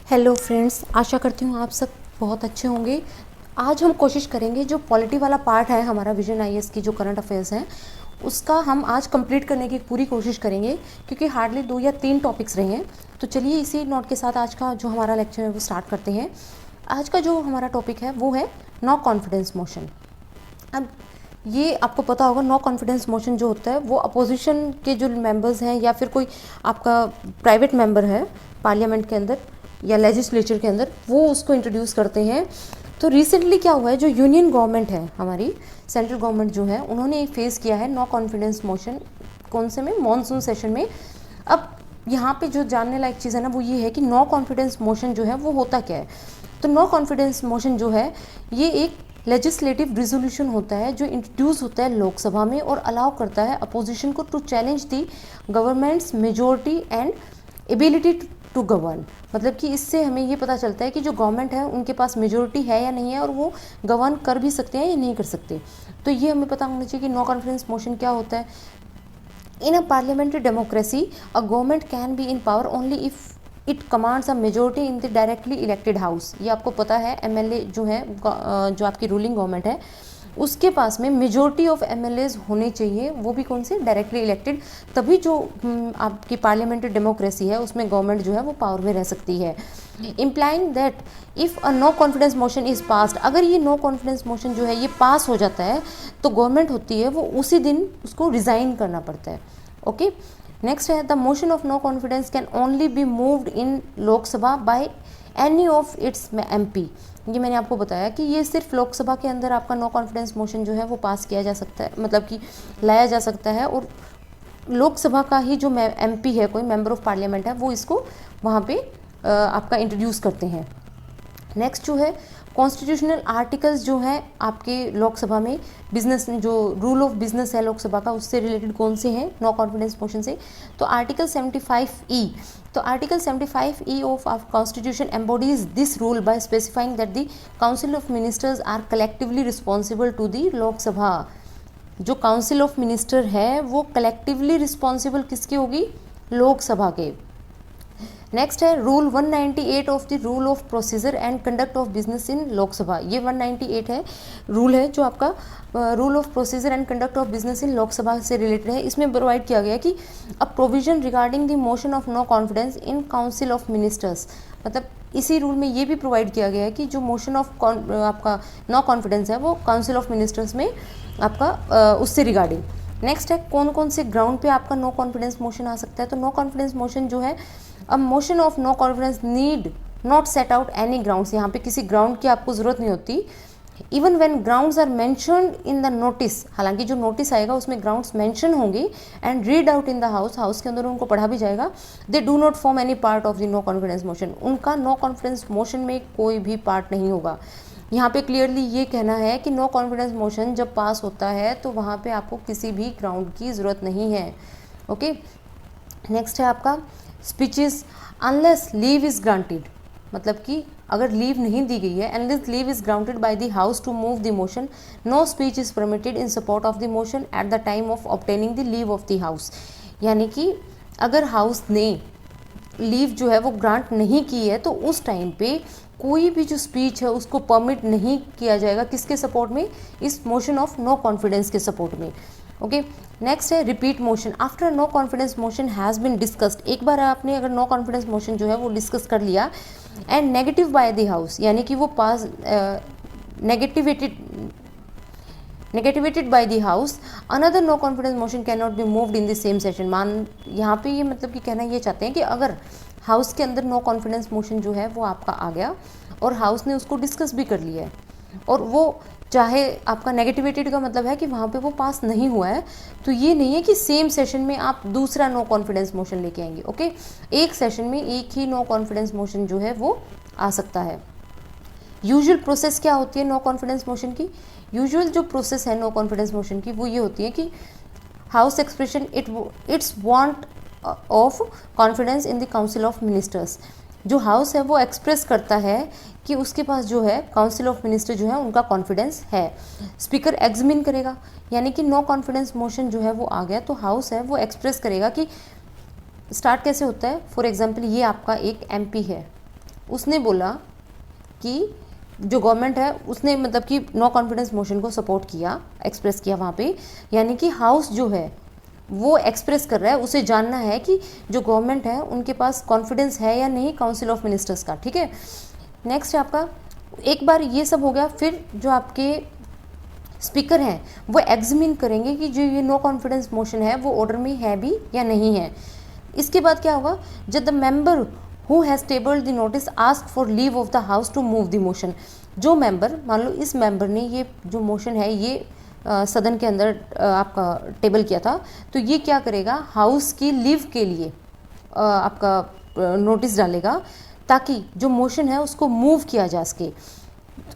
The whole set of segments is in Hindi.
हेलो फ्रेंड्स, आशा करती हूँ आप सब बहुत अच्छे होंगे। आज हम कोशिश करेंगे जो पॉलिटी वाला पार्ट है हमारा विजन आईएएस की जो करंट अफेयर्स हैं उसका हम आज कंप्लीट करने की पूरी कोशिश करेंगे, क्योंकि हार्डली 2 या 3 टॉपिक्स रहे हैं। तो चलिए इसी नोट के साथ आज का जो हमारा लेक्चर है वो स्टार्ट करते हैं। आज का जो हमारा टॉपिक है वो है नो कॉन्फिडेंस मोशन। अब ये आपको पता होगा, नो कॉन्फिडेंस मोशन जो होता है वो अपोजिशन के जो मेंबर्स हैं या फिर कोई आपका प्राइवेट मेंबर है पार्लियामेंट के अंदर या लेजिस्लेचर के अंदर, वो उसको इंट्रोड्यूस करते हैं। तो रिसेंटली क्या हुआ है, जो यूनियन गवर्नमेंट है हमारी सेंट्रल गवर्नमेंट जो है, उन्होंने फेस किया है नो कॉन्फिडेंस मोशन। कौन से में? मॉनसून सेशन में। अब यहाँ पे जो जानने लायक चीज़ है ना वो ये है कि नो कॉन्फिडेंस मोशन जो है वो होता क्या है। तो नो कॉन्फिडेंस मोशन जो है ये एक लेजिस्लेटिव रिजोल्यूशन होता है जो इंट्रोड्यूस होता है लोकसभा में और अलाउ करता है अपोजिशन को to challenge the government's majority and ability to govern. मतलब कि इससे हमें ये पता चलता है कि जो गवर्नमेंट है उनके पास मेजोरिटी है या नहीं है और वो गवर्न कर भी सकते हैं या नहीं कर सकते। तो ये हमें पता होना चाहिए कि नो कॉन्फिडेंस मोशन क्या होता है। In a parliamentary democracy a government can be in power only if it commands a majority in the directly elected house. ये आपको पता है, एमएलए जो है जो आपकी रूलिंग गवर्नमेंट है उसके पास में मेजोरिटी ऑफ एमएलएज होने चाहिए, वो भी कौन से? Directly elected. तभी जो आपकी पार्लियामेंट्री डेमोक्रेसी है उसमें गवर्नमेंट जो है वो पावर में रह सकती है। Implying that if a no confidence motion is passed, अगर ये नो कॉन्फिडेंस मोशन जो है ये पास हो जाता है तो गवर्नमेंट होती है वो उसी दिन उसको रिज़ाइन करना पड़ता है। ओके, नेक्स्ट है the motion of no confidence can only be moved in Lok Sabha by any of its MP. ये मैंने आपको बताया कि ये सिर्फ लोकसभा के अंदर आपका नो कॉन्फिडेंस मोशन जो है वो पास किया जा सकता है, मतलब कि लाया जा सकता है, और लोकसभा का ही जो एमपी है, कोई मेंबर ऑफ पार्लियामेंट है, वो इसको वहाँ पे आपका इंट्रोड्यूस करते हैं। नेक्स्ट जो है कॉन्स्टिट्यूशनल आर्टिकल्स जो हैं आपके लोकसभा में, बिजनेस जो रूल ऑफ बिजनेस है लोकसभा का, उससे रिलेटेड कौन से हैं नो कॉन्फिडेंस मोशन से? तो आर्टिकल 75E। तो article 75E of constitution embodies this rule by specifying that the council of ministers are collectively responsible to the Lok Sabha. जो काउंसिल ऑफ मिनिस्टर है वो कलेक्टिवली रिस्पॉन्सिबल किसकी होगी? लोकसभा के। नेक्स्ट है rule 198 of the rule of procedure and conduct of business in Lok Sabha. ये 198 है, रूल है जो आपका rule of procedure and conduct of business in Lok Sabha से रिलेटेड है। इसमें प्रोवाइड किया गया कि a provision regarding the motion of no confidence in council of ministers. मतलब इसी रूल में ये भी प्रोवाइड किया गया है कि जो मोशन ऑफ आपका नो कॉन्फिडेंस है वो काउंसिल ऑफ मिनिस्टर्स में आपका उससे रिगार्डिंग। नेक्स्ट है कौन कौन से ग्राउंड पे आपका नो कॉन्फिडेंस मोशन आ सकता है। तो नो कॉन्फिडेंस मोशन जो है, अब motion of no confidence need not set out any grounds. यहाँ पे किसी ग्राउंड की आपको ज़रूरत नहीं होती। Even when grounds are mentioned in the notice, हालांकि जो नोटिस आएगा उसमें ग्राउंड्स मेंशन होंगे and read out in the house के अंदर उनको पढ़ा भी जाएगा। They do not form any part of the no confidence motion. उनका नो कॉन्फिडेंस मोशन में कोई भी पार्ट नहीं होगा। यहाँ पे क्लियरली ये कहना है कि नो कॉन्फिडेंस मोशन जब पास होता है तो वहाँ पे आपको किसी भी ग्राउंड की ज़रूरत नहीं है। ओके, नेक्स्ट है आपका speeches unless leave is granted. मतलब कि अगर लीव नहीं दी गई है, unless leave is granted by the house to move the motion, no speech is permitted in support of the motion at the time of obtaining the leave of the house. यानी कि अगर हाउस ने लीव जो है वो ग्रांट नहीं की है तो उस टाइम पे कोई भी जो स्पीच है उसको परमिट नहीं किया जाएगा। किसके सपोर्ट में? इस मोशन ऑफ नो कॉन्फिडेंस के सपोर्ट में। ओके, नेक्स्ट है repeat motion after no confidence motion has been discussed. एक बार आपने अगर नो कॉन्फिडेंस मोशन जो है वो डिस्कस कर लिया and negative by the house, यानी कि वो पास negativated by the house, another no confidence motion can not be moved in the same session. मान यहाँ पे ये मतलब कि कहना ये चाहते हैं कि अगर हाउस के अंदर नो कॉन्फिडेंस मोशन जो है वो आपका आ गया और हाउस ने उसको डिस्कस भी कर लिया है और वो चाहे आपका नेगेटिवेटेड का मतलब है कि वहाँ पे वो पास नहीं हुआ है, तो ये नहीं है कि सेम सेशन में आप दूसरा नो कॉन्फिडेंस मोशन लेके आएंगे। ओके, एक सेशन में एक ही नो कॉन्फिडेंस मोशन जो है वो आ सकता है। यूजुअल प्रोसेस क्या होती है नो कॉन्फिडेंस मोशन की? यूजुअल जो प्रोसेस है नो कॉन्फिडेंस मोशन की वो ये होती है कि house expression it's want of confidence in the council of ministers. जो हाउस है वो एक्सप्रेस करता है कि उसके पास जो है काउंसिल ऑफ मिनिस्टर जो है उनका कॉन्फिडेंस है। स्पीकर एग्जामिन करेगा, यानी कि नो कॉन्फिडेंस मोशन जो है वो आ गया तो हाउस है वो एक्सप्रेस करेगा कि स्टार्ट कैसे होता है। फॉर एग्जांपल ये आपका एक एमपी है, उसने बोला कि जो गवर्नमेंट है उसने मतलब कि नो कॉन्फिडेंस मोशन को सपोर्ट किया, एक्सप्रेस किया वहाँ पे, यानी कि हाउस जो है वो एक्सप्रेस कर रहा है, उसे जानना है कि जो गवर्नमेंट है उनके पास कॉन्फिडेंस है या नहीं काउंसिल ऑफ मिनिस्टर्स का, ठीक है। नेक्स्ट है आपका, एक बार ये सब हो गया, फिर जो आपके स्पीकर हैं वो एग्जामिन करेंगे कि जो ये नो कॉन्फिडेंस मोशन है वो ऑर्डर में है भी या नहीं है। इसके बाद क्या होगा, जब the member who has tabled the notice ask for leave of the house to move the motion, जो मेंबर, मान लो इस मेंबर ने ये जो मोशन है ये सदन के अंदर आपका टेबल किया था, तो ये क्या करेगा, हाउस की लीव के लिए आपका नोटिस डालेगा ताकि जो मोशन है उसको मूव किया जा सके।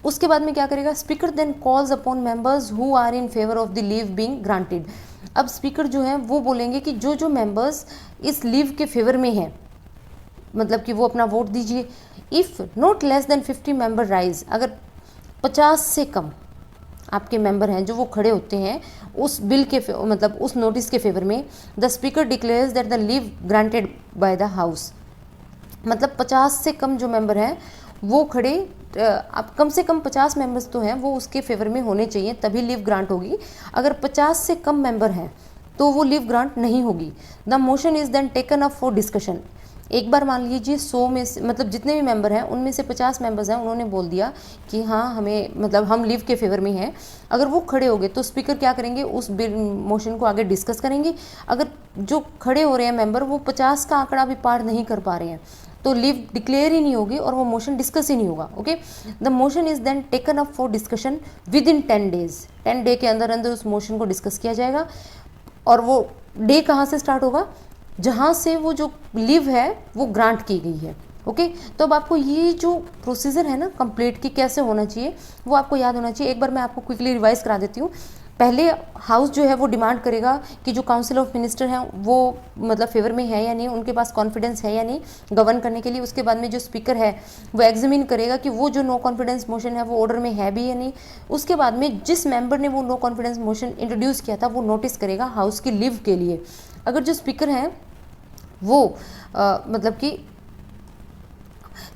उसके बाद में क्या करेगा, speaker then calls upon members who are in favour of the leave being granted. अब स्पीकर जो है वो बोलेंगे कि जो जो मेंबर्स इस लीव के फेवर में हैं, मतलब कि वो अपना वोट दीजिए। If not less than 50 member rise, अगर 50 से कम आपके मेंबर हैं जो वो खड़े होते हैं उस बिल के मतलब उस नोटिस के फेवर में, the speaker declares that the leave granted by the house. मतलब 50 से कम जो मेंबर हैं वो खड़े, अब कम से कम 50 मेंबर्स तो हैं वो उसके फेवर में होने चाहिए तभी लीव ग्रांट होगी। अगर 50 से कम मेंबर हैं तो वो लीव ग्रांट नहीं होगी। The motion is then taken up for discussion. एक बार मान लीजिए 100 में से, मतलब जितने भी मेंबर हैं उनमें से 50 मेंबर्स हैं, उन्होंने बोल दिया कि हाँ हमें, मतलब हम लीव के फेवर में हैं, अगर वो खड़े हो गए तो स्पीकर क्या करेंगे, उस बिल मोशन को आगे डिस्कस करेंगे। अगर जो खड़े हो रहे हैं मेंबर वो 50 का आंकड़ा भी पार नहीं कर पा रहे हैं तो लीव डिक्लेयर ही नहीं होगी और वो मोशन डिस्कस ही नहीं होगा। Okay, the motion is then taken up for discussion within 10 days. 10 day के अंदर अंदर उस मोशन को डिस्कस किया जाएगा। और वो डे कहाँ से स्टार्ट होगा, जहाँ से वो जो लीव है वो ग्रांट की गई है। ओके, तो अब आपको ये जो प्रोसीजर है ना कंप्लीट की कैसे होना चाहिए वो आपको याद होना चाहिए। एक बार मैं आपको क्विकली रिवाइज करा देती हूँ। पहले हाउस जो है वो डिमांड करेगा कि जो काउंसिल ऑफ मिनिस्टर हैं वो मतलब फेवर में है या नहीं, उनके पास कॉन्फिडेंस है या नहीं गवर्न करने के लिए। उसके बाद में जो स्पीकर है वो एग्जामिन करेगा कि वो जो नो कॉन्फिडेंस मोशन है वो ऑर्डर में है भी या नहीं। उसके बाद में जिस मेंबर ने वो नो कॉन्फिडेंस मोशन इंट्रोड्यूस किया था वो नोटिस करेगा हाउस की लीव के लिए। अगर जो स्पीकर हैं वो मतलब कि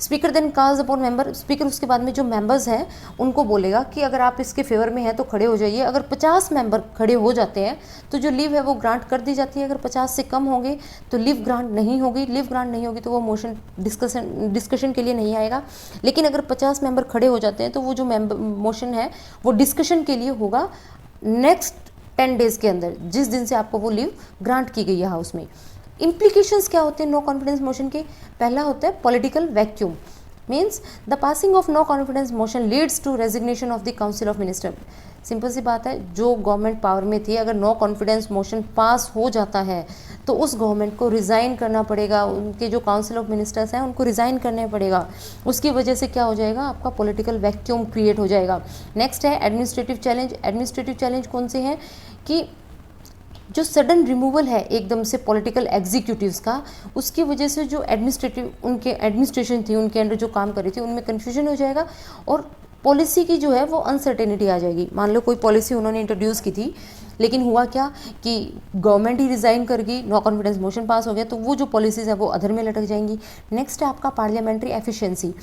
speaker then calls upon member, speaker उसके बाद में जो मेंबर्स हैं उनको बोलेगा कि अगर आप इसके फेवर में हैं तो खड़े हो जाइए। अगर 50 मेंबर खड़े हो जाते हैं तो जो लीव है वो ग्रांट कर दी जाती है। अगर 50 से कम होंगे तो लीव ग्रांट नहीं होगी। लीव ग्रांट नहीं होगी तो वो मोशन डिस्कशन के लिए नहीं आएगा। लेकिन अगर 50 मेंबर खड़े हो जाते हैं तो वो जो मोशन है वो डिस्कशन के लिए होगा नेक्स्ट 10 डेज़ के अंदर, जिस दिन से आपको वो लीव ग्रांट की गई है हाउस में। इम्प्लीकेशंस क्या होते हैं नो कॉन्फिडेंस मोशन के, पहला होता है political vacuum, means the passing of no confidence motion leads to resignation of the council of minister. Simple सी बात है, जो गवर्नमेंट पावर में थी अगर नो कॉन्फिडेंस मोशन पास हो जाता है तो उस गवर्नमेंट को रिज़ाइन करना पड़ेगा। उनके जो काउंसिल ऑफ मिनिस्टर्स हैं उनको रिज़ाइन करना पड़ेगा। उसकी वजह से क्या हो जाएगा, आपका पॉलिटिकल वैक्यूम क्रिएट हो जाएगा। नेक्स्ट है एडमिनिस्ट्रेटिव चैलेंज। एडमिनिस्ट्रेटिव चैलेंज कौन से हैं कि जो सडन रिमूवल है एकदम से पॉलिटिकल एग्जीक्यूटिव्स का, उसकी वजह से जो एडमिनिस्ट्रेटिव उनके एडमिनिस्ट्रेशन थी उनके अंडर जो काम कर रही थी उनमें कन्फ्यूजन हो जाएगा और पॉलिसी की जो है वो अनसर्टेनिटी आ जाएगी। मान लो कोई पॉलिसी उन्होंने इंट्रोड्यूस की थी लेकिन हुआ क्या कि गवर्नमेंट ही रिज़ाइन कर गई, नो कॉन्फिडेंस मोशन पास हो गया, तो वो जो पॉलिसीज़ है वो अधर में लटक जाएंगी। नेक्स्ट है आपका parliamentary efficiency.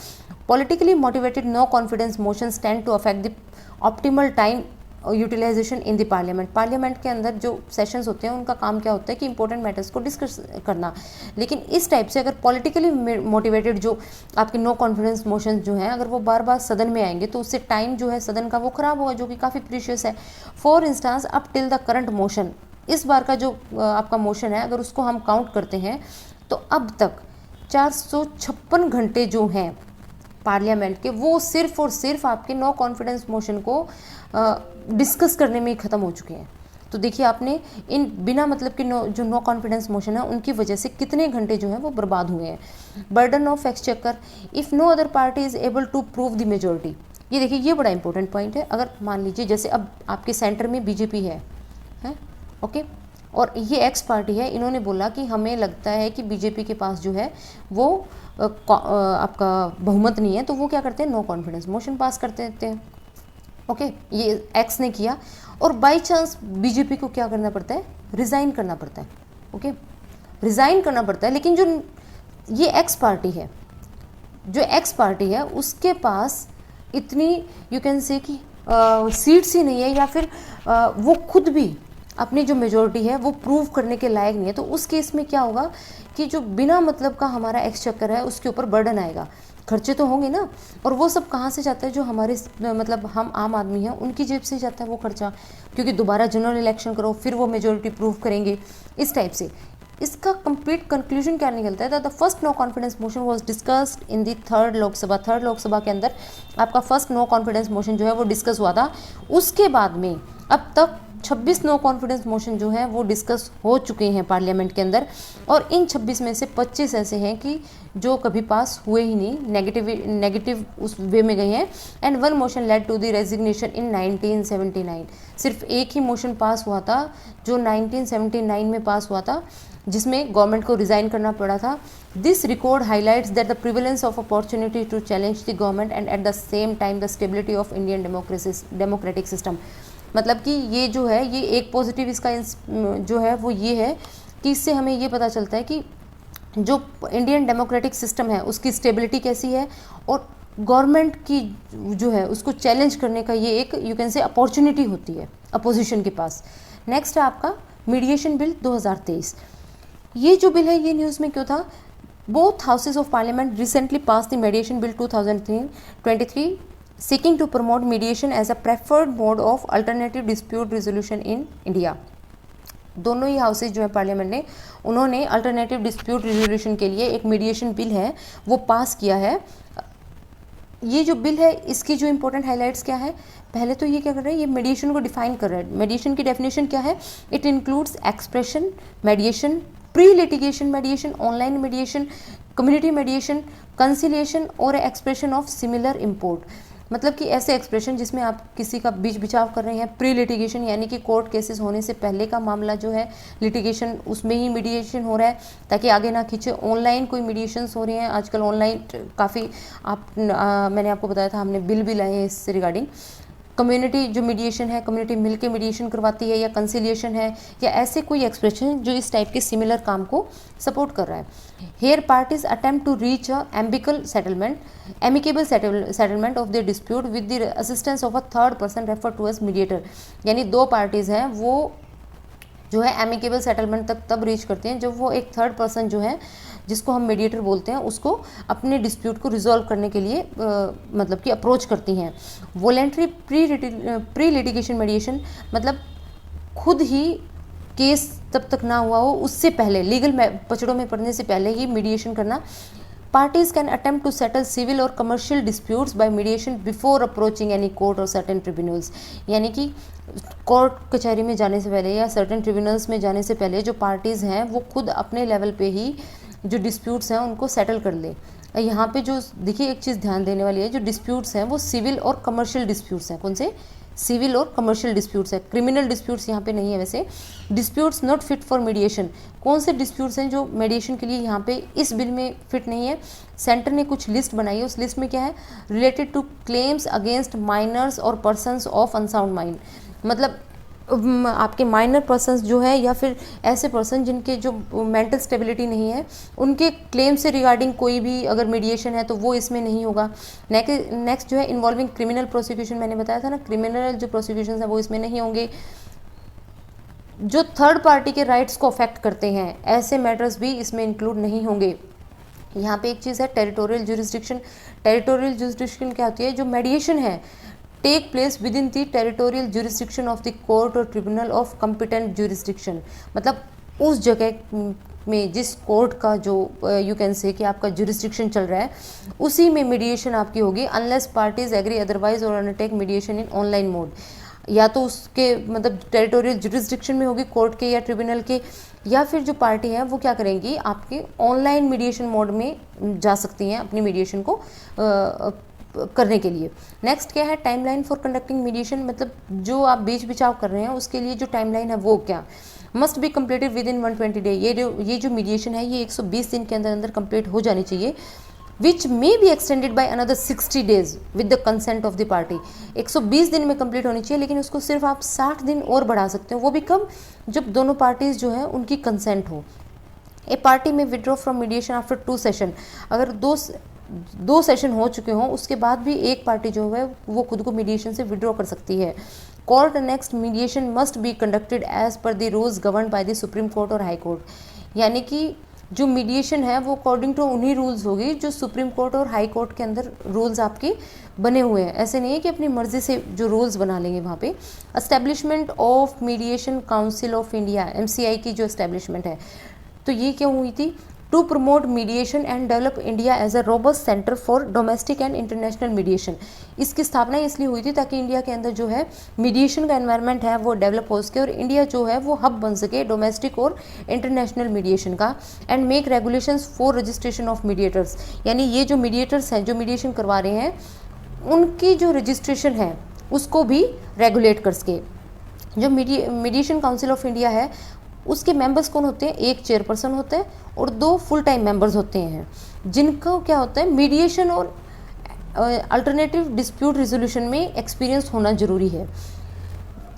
Politically motivated no confidence motions tend to affect the optimal time utilisation in the parliament. Parliament के अंदर जो सेशंस होते हैं उनका काम क्या होता है कि इंपॉर्टेंट मैटर्स को डिस्कस करना। लेकिन इस टाइप से अगर पॉलिटिकली मोटिवेटेड जो आपके नो कॉन्फिडेंस मोशन जो हैं अगर वो बार बार सदन में आएंगे तो उससे टाइम जो है सदन का वो ख़राब होगा, जो कि काफ़ी प्रीशियस है। For instance up till the current motion, इस बार का जो आपका मोशन है अगर उसको हम काउंट करते हैं तो अब तक 456 घंटे जो हैं पार्लियामेंट के वो सिर्फ और सिर्फ आपके नो कॉन्फिडेंस मोशन को डिस्कस करने में ही ख़त्म हो चुके हैं। तो देखिए आपने इन बिना मतलब कि जो नो कॉन्फिडेंस मोशन है उनकी वजह से कितने घंटे जो हैं वो बर्बाद हुए हैं। Burden of exchequer, if no other party is able to prove the majority. ये देखिए ये बड़ा इंपॉर्टेंट पॉइंट है। अगर मान लीजिए जैसे अब आपके सेंटर में बीजेपी है ओके, और ये एक्स पार्टी है, इन्होंने बोला कि हमें लगता है कि बीजेपी के पास जो है वो आपका बहुमत नहीं है, तो वो क्या करते हैं नो कॉन्फिडेंस मोशन पास कर देते हैं। ओके, ये एक्स ने किया और बाय चांस बीजेपी को क्या करना पड़ता है, रिज़ाइन करना पड़ता है। ओके, रिज़ाइन करना पड़ता है। लेकिन जो ये एक्स पार्टी है जो एक्स पार्टी है उसके पास इतनी यू कैन से कि सीट्स ही नहीं है, या फिर वो खुद भी अपनी जो मेजोरिटी है वो प्रूव करने के लायक नहीं है, तो उस केस में क्या होगा कि जो बिना मतलब का हमारा एक्सचेकर है उसके ऊपर बर्डन आएगा, खर्चे तो होंगे ना। और वो सब कहाँ से जाता है, जो हमारे मतलब हम आम आदमी हैं उनकी जेब से जाता है वो खर्चा, क्योंकि दोबारा जनरल इलेक्शन करो फिर वो मेजोरिटी प्रूव करेंगे, इस टाइप से। इसका कंप्लीट कंक्लूजन क्या निकलता है, the first no confidence motion was discussed in the third Lok Sabha के अंदर आपका फर्स्ट नो कॉन्फिडेंस मोशन जो है वो डिस्कस हुआ था। उसके बाद में अब तक 26 नो कॉन्फिडेंस मोशन जो है वो डिस्कस हो चुके हैं पार्लियामेंट के अंदर, और इन 26 में से 25 ऐसे हैं कि जो कभी पास हुए ही नहीं, नेगेटिव उस वे में गए हैं। And one motion led to the resignation in 1979। सिर्फ एक ही मोशन पास हुआ था जो 1979 में पास हुआ था, जिसमें गवर्नमेंट को रिज़ाइन करना पड़ा था। This record highlights that the prevalence of opportunity to challenge the government and at the same time the stability of Indian democratic system. मतलब कि ये जो है, ये एक पॉजिटिव इसका जो है वो ये है कि इससे हमें ये पता चलता है कि जो इंडियन डेमोक्रेटिक सिस्टम है उसकी स्टेबिलिटी कैसी है, और गवर्नमेंट की जो है उसको चैलेंज करने का ये एक यू कैन से अपॉर्चुनिटी होती है अपोजिशन के पास। नेक्स्ट है आपका मीडिएशन बिल 2023। ये जो बिल है ये न्यूज़ में क्यों था, both houses of parliament recently pass the mediation bill 2023 seeking to promote mediation as a preferred mode of alternative dispute resolution in India। दोनों ही हाउसेज जो है पार्लियामेंट ने, उन्होंने अल्टरनेटिव डिस्प्यूट रिजोल्यूशन के लिए एक मीडिएशन बिल है वो पास किया है। ये जो बिल है इसकी जो इंपॉर्टेंट हाइलाइट्स क्या है, पहले तो ये क्या कर रहा है, ये मीडिएशन को डिफाइन कर रहा है। मीडिएशन की डेफिनेशन क्या है, it includes expression mediation, pre litigation mediation, online mediation, community mediation, conciliation और एक्सप्रेशन ऑफ सिमिलर इम्पोर्ट। मतलब कि ऐसे एक्सप्रेशन जिसमें आप किसी का बीच बिचाव कर रहे हैं, प्री लिटिगेशन यानी कि कोर्ट केसेस होने से पहले का मामला जो है लिटिगेशन, उसमें ही मीडिएशन हो रहा है ताकि आगे ना खींचे। ऑनलाइन कोई मीडिएशंस हो रहे हैं आजकल, ऑनलाइन काफ़ी मैंने आपको बताया था, हमने बिल भी लाए हैं इससे रिगार्डिंग। कम्युनिटी जो मीडिएशन है, कम्युनिटी मिलके मीडिएशन करवाती है, या कंसिलिएशन है, या ऐसे कोई एक्सप्रेशन जो इस टाइप के सिमिलर काम को सपोर्ट कर रहा है। Here parties attempt to reach a amicable settlement of the dispute with the assistance of a third person refer to as mediator. यानी दो पार्टीज हैं वो जो है एमिकेबल सेटलमेंट तक तब रीच करते हैं जब वो एक थर्ड पर्सन जो है, जिसको हम मीडिएटर बोलते हैं, उसको अपने डिस्प्यूट को रिजॉल्व करने के लिए मतलब कि अप्रोच करती हैं। वॉलेंट्री प्री लिटिगेशन मीडिएशन मतलब खुद ही केस तब तक ना हुआ हो उससे पहले, लीगल पचड़ों में पड़ने से पहले ही मीडिएशन करना। Parties can attempt to settle civil और commercial disputes by mediation before approaching any court और सर्टेन ट्रिब्यूनल्स। यानी कि कोर्ट कचहरी में जाने से पहले या सर्टेन ट्रिब्यूनल्स में जाने से पहले जो पार्टीज़ हैं वो खुद अपने लेवल पे ही जो डिस्प्यूट्स हैं उनको सेटल कर ले। यहाँ पे जो देखिए एक चीज़ ध्यान देने वाली है, जो डिस्प्यूट्स हैं वो सिविल और कमर्शियल डिस्प्यूट्स हैं। कौन से? सिविल और कमर्शियल डिस्प्यूट्स है, क्रिमिनल डिस्प्यूट्स यहाँ पे नहीं है। वैसे disputes not fit for mediation, कौन से डिस्प्यूट्स हैं जो मीडिएशन के लिए यहाँ पे इस बिल में फिट नहीं है। सेंटर ने कुछ लिस्ट बनाई है, उस लिस्ट में क्या है, related to claims against minors और पर्सनस ऑफ अनसाउंड माइंड। मतलब आपके माइनर पर्सन्स जो है या फिर ऐसे पर्सन जिनके जो मेंटल स्टेबिलिटी नहीं है, उनके क्लेम से रिगार्डिंग कोई भी अगर मीडिएशन है तो वो इसमें नहीं होगा। नेक्स्ट जो है इन्वॉल्विंग क्रिमिनल प्रोसिक्यूशन, मैंने बताया था ना, क्रिमिनल जो प्रोसिक्यूशन है वो इसमें नहीं होंगे। जो थर्ड पार्टी के राइट्स को अफेक्ट करते हैं ऐसे मैटर्स भी इसमें इंक्लूड नहीं होंगे। यहाँ पे एक चीज़ है टेरिटोरियल ज्यूरिसडिक्शन। टेरिटोरियल ज्यूरिसडिक्शन क्या होती है, जो मेडिएशन है take place within the territorial jurisdiction of the court और ट्रिब्यूनल ऑफ कॉम्पिटेंट ज्यूरिसडिक्शन। मतलब उस जगह में जिस कोर्ट का जो यू कैन से कि आपका ज्यूरिसडिक्शन चल रहा है उसी में मीडिएशन आपकी होगी, अनलेस पार्टीज एग्री अदरवाइज और अंडरटेक मीडिएशन इन ऑनलाइन मोड। या तो उसके मतलब टेरिटोरियल ज्यूरिसडिक्शन में होगी कोर्ट के या ट्रिब्यूनल के, या फिर जो पार्टी है वो क्या करेंगी, आपके ऑनलाइन मीडिएशन मोड में जा सकती हैं अपनी मीडिएशन को करने के लिए। नेक्स्ट क्या है, टाइमलाइन फॉर कंडक्टिंग मीडिएशन। मतलब जो आप बीच बिचाव कर रहे हैं उसके लिए जो टाइमलाइन है वो क्या, must be completed with in 120 day. ये जो मीडिएशन है ये 120 दिन के अंदर अंदर कंप्लीट हो जानी चाहिए। Which may be extended by another 60 days with the consent of the party. 120 दिन में कंप्लीट होनी चाहिए, लेकिन उसको सिर्फ आप 60 दिन और बढ़ा सकते हो। वो भी कब, जब दोनों पार्टीज जो है उनकी कंसेंट हो। ए पार्टी में withdraw from mediation after 2 session. अगर 2 सेशन हो चुके हों उसके बाद भी एक पार्टी जो है वो खुद को मीडिएशन से विड्रॉ कर सकती है। Court next mediation must be conducted as per the rules govern by the supreme court और हाई कोर्ट। यानी कि जो मीडिएशन है वो अकॉर्डिंग टू उन्हीं रूल्स होगी जो सुप्रीम कोर्ट और हाई कोर्ट के अंदर रूल्स आपके बने हुए हैं। ऐसे नहीं है कि अपनी मर्जी से जो रूल्स बना लेंगे वहाँ पे। Establishment of mediation council of India, MCI की जो एस्टेब्लिशमेंट है, तो ये क्यों हुई थी? To promote mediation and develop India as a robust centre for domestic and international mediation. इसकी स्थापना इसलिए हुई थी ताकि इंडिया के अंदर जो है मीडिएशन का एनवायरनमेंट है वो डेवलप हो सके और इंडिया जो है वो हब बन सके डोमेस्टिक और इंटरनेशनल मीडिएशन का। And make regulations for registration of mediators, यानी ये जो मीडिएटर्स हैं जो मीडिएशन करवा रहे हैं उनकी जो रजिस्ट्रेशन है उसको भी रेगुलेट कर सके। जो मीडिएशन काउंसिल ऑफ इंडिया है उसके मेंबर्स कौन होते हैं? एक चेयरपर्सन होता है और 2 फुल टाइम मेंबर्स होते हैं, जिनको क्या होता है मीडिएशन और अल्टरनेटिव डिस्प्यूट रिजोल्यूशन में एक्सपीरियंस होना जरूरी है।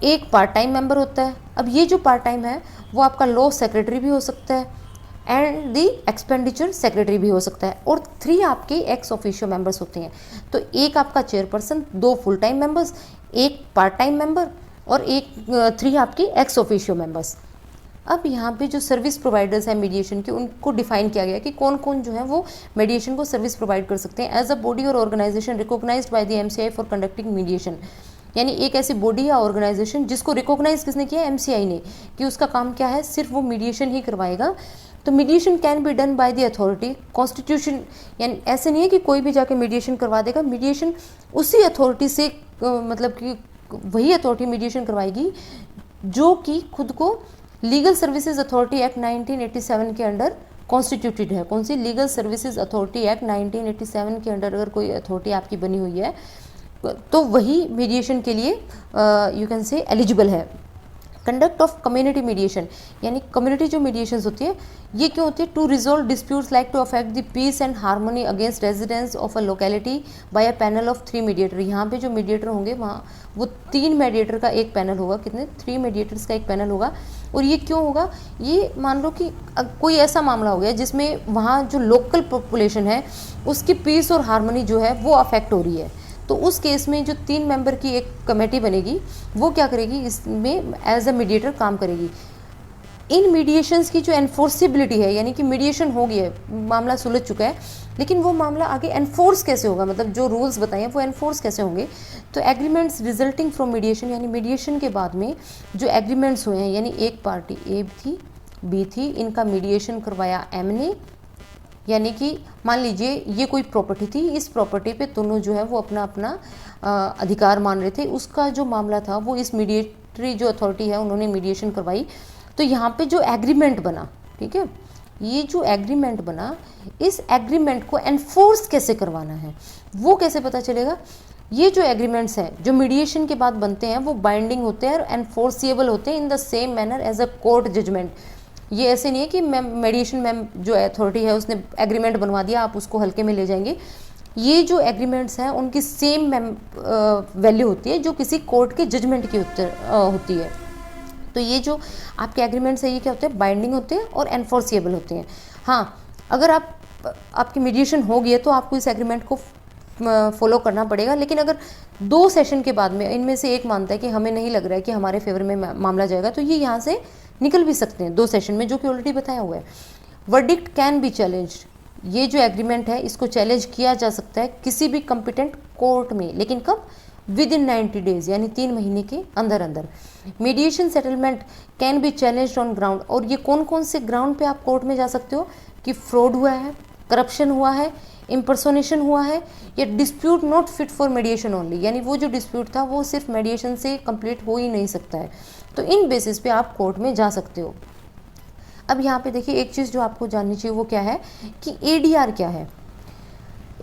एक पार्ट टाइम मेंबर होता है। अब ये जो पार्ट टाइम है वो आपका लॉ सेक्रेटरी भी हो सकता है एंड दी एक्सपेंडिचर सेक्रेटरी भी हो सकता है, और 3 आपके एक्स ऑफिशियो मेंबर्स होते हैं। तो एक आपका चेयरपर्सन, 2 फुल टाइम मेंबर्स, एक पार्ट टाइम मेंबर और एक 3 आपके एक्स ऑफिशियो मेंबर्स। अब यहाँ पे जो सर्विस प्रोवाइडर्स हैं मीडिएशन के उनको डिफाइन किया गया कि कौन कौन जो है वो मीडिएशन को सर्विस प्रोवाइड कर सकते हैं। एज अ बॉडी और organisation recognised by the MCI for conducting mediation, यानी एक ऐसी बॉडी या ऑर्गेनाइजेशन जिसको रिकॉग्नाइज किसने किया? MCI ने, कि उसका काम क्या है, सिर्फ वो मीडिएशन ही करवाएगा। तो mediation can be done by the authority constitution, यानी ऐसे नहीं है कि कोई भी जाके मीडिएशन करवा देगा। मीडिएशन उसी अथॉरिटी से मतलब कि वही अथॉरिटी मीडिएशन करवाएगी जो कि खुद को लीगल सर्विसेज अथॉरिटी एक्ट 1987 के अंडर कॉन्स्टिट्यूटेड है। कौन सी? लीगल सर्विसेज अथॉरिटी एक्ट 1987 के अंडर अगर कोई अथॉरिटी आपकी बनी हुई है तो वही मीडिएशन के लिए यू कैन से एलिजिबल है। कंडक्ट ऑफ कम्युनिटी मीडिएशन, यानी कम्युनिटी जो मीडिएशन होती है ये क्यों होती है? To resolve disputes like to affect the peace and harmony against residents of a locality by a panel of 3 mediator. यहाँ पे जो मीडिएटर होंगे वहाँ वो 3 मीडिएटर का एक पैनल होगा। कितने? 3 मीडिएटर्स का एक पैनल होगा। और ये क्यों होगा? ये मान लो कि कोई ऐसा मामला हो गया जिसमें वहाँ जो लोकल पॉपुलेशन है उसकी पीस और हार्मनी जो है वो अफेक्ट हो रही है, तो उस केस में जो 3 मेंबर की एक कमेटी बनेगी वो क्या करेगी? इसमें एज अ मीडिएटर काम करेगी। इन मीडिएशंस की जो एनफोर्सिबिलिटी है, यानी कि मीडिएशन हो गया है, मामला सुलझ चुका है, लेकिन वो मामला आगे एनफोर्स कैसे होगा, मतलब जो रूल्स बताए हैं वो एनफोर्स कैसे होंगे? तो एग्रीमेंट्स रिजल्टिंग फ्रॉम मीडिएशन, यानी मीडिएशन के बाद में जो एग्रीमेंट्स हुए हैं, यानी एक पार्टी ए थी, बी थी, इनका मीडिएशन करवाया एम ने, यानी कि मान लीजिए ये कोई प्रॉपर्टी थी, इस प्रॉपर्टी पे दोनों जो है वो अपना अपना अधिकार मान रहे थे, उसका जो मामला था वो इस मीडिएटरी जो अथॉरिटी है उन्होंने मीडिएशन करवाई। तो यहाँ पे जो एग्रीमेंट बना, ठीक है, ये जो एग्रीमेंट बना, इस एग्रीमेंट को एनफोर्स कैसे करवाना है वो कैसे पता चलेगा? ये जो एग्रीमेंट्स हैं जो मीडिएशन के बाद बनते हैं वो बाइंडिंग होते हैं और एनफोर्सिएबल होते हैं in the same manner as a court judgment. ये ऐसे नहीं है कि मीडिएशन मैम जो अथॉरिटी है उसने एग्रीमेंट बनवा दिया आप उसको हल्के में ले जाएंगे। ये जो एग्रीमेंट्स हैं उनकी सेम वैल्यू होती है जो किसी कोर्ट के जजमेंट की होती है। तो ये जो आपके एग्रीमेंट्स है ये क्या होते हैं? बाइंडिंग होते हैं और एनफोर्सिएबल होते हैं। हाँ, अगर आपकी मीडिएशन हो गई है तो आपको इस एग्रीमेंट को फॉलो करना पड़ेगा, लेकिन अगर 2 सेशन के बाद में इनमें से एक मानता है कि हमें नहीं लग रहा है कि हमारे फेवर में मामला जाएगा, तो ये यहाँ से निकल भी सकते हैं 2 सेशन में, जो कि ऑलरेडी बताया हुआ है। वर्डिक्ट कैन बी चैलेंज्ड, ये जो एग्रीमेंट है इसको चैलेंज किया जा सकता है किसी भी कॉम्पिटेंट कोर्ट में, लेकिन कब? विद इन 90 डेज, यानी 3 महीने के अंदर अंदर। Mediation settlement can be challenged on ground, और ये कौन कौन से ग्राउंड पे आप कोर्ट में जा सकते हो? कि फ्रॉड हुआ है, करप्शन हुआ है, इम्पर्सोनेशन हुआ है, या dispute not fit for mediation only, यानी वो जो डिस्प्यूट था वो सिर्फ मीडिएशन से कंप्लीट हो ही नहीं सकता है। तो इन बेसिस पे आप कोर्ट में जा सकते हो। अब यहाँ पे देखिए एक चीज़ जो आपको जाननी चाहिए वो क्या है कि ADR क्या है।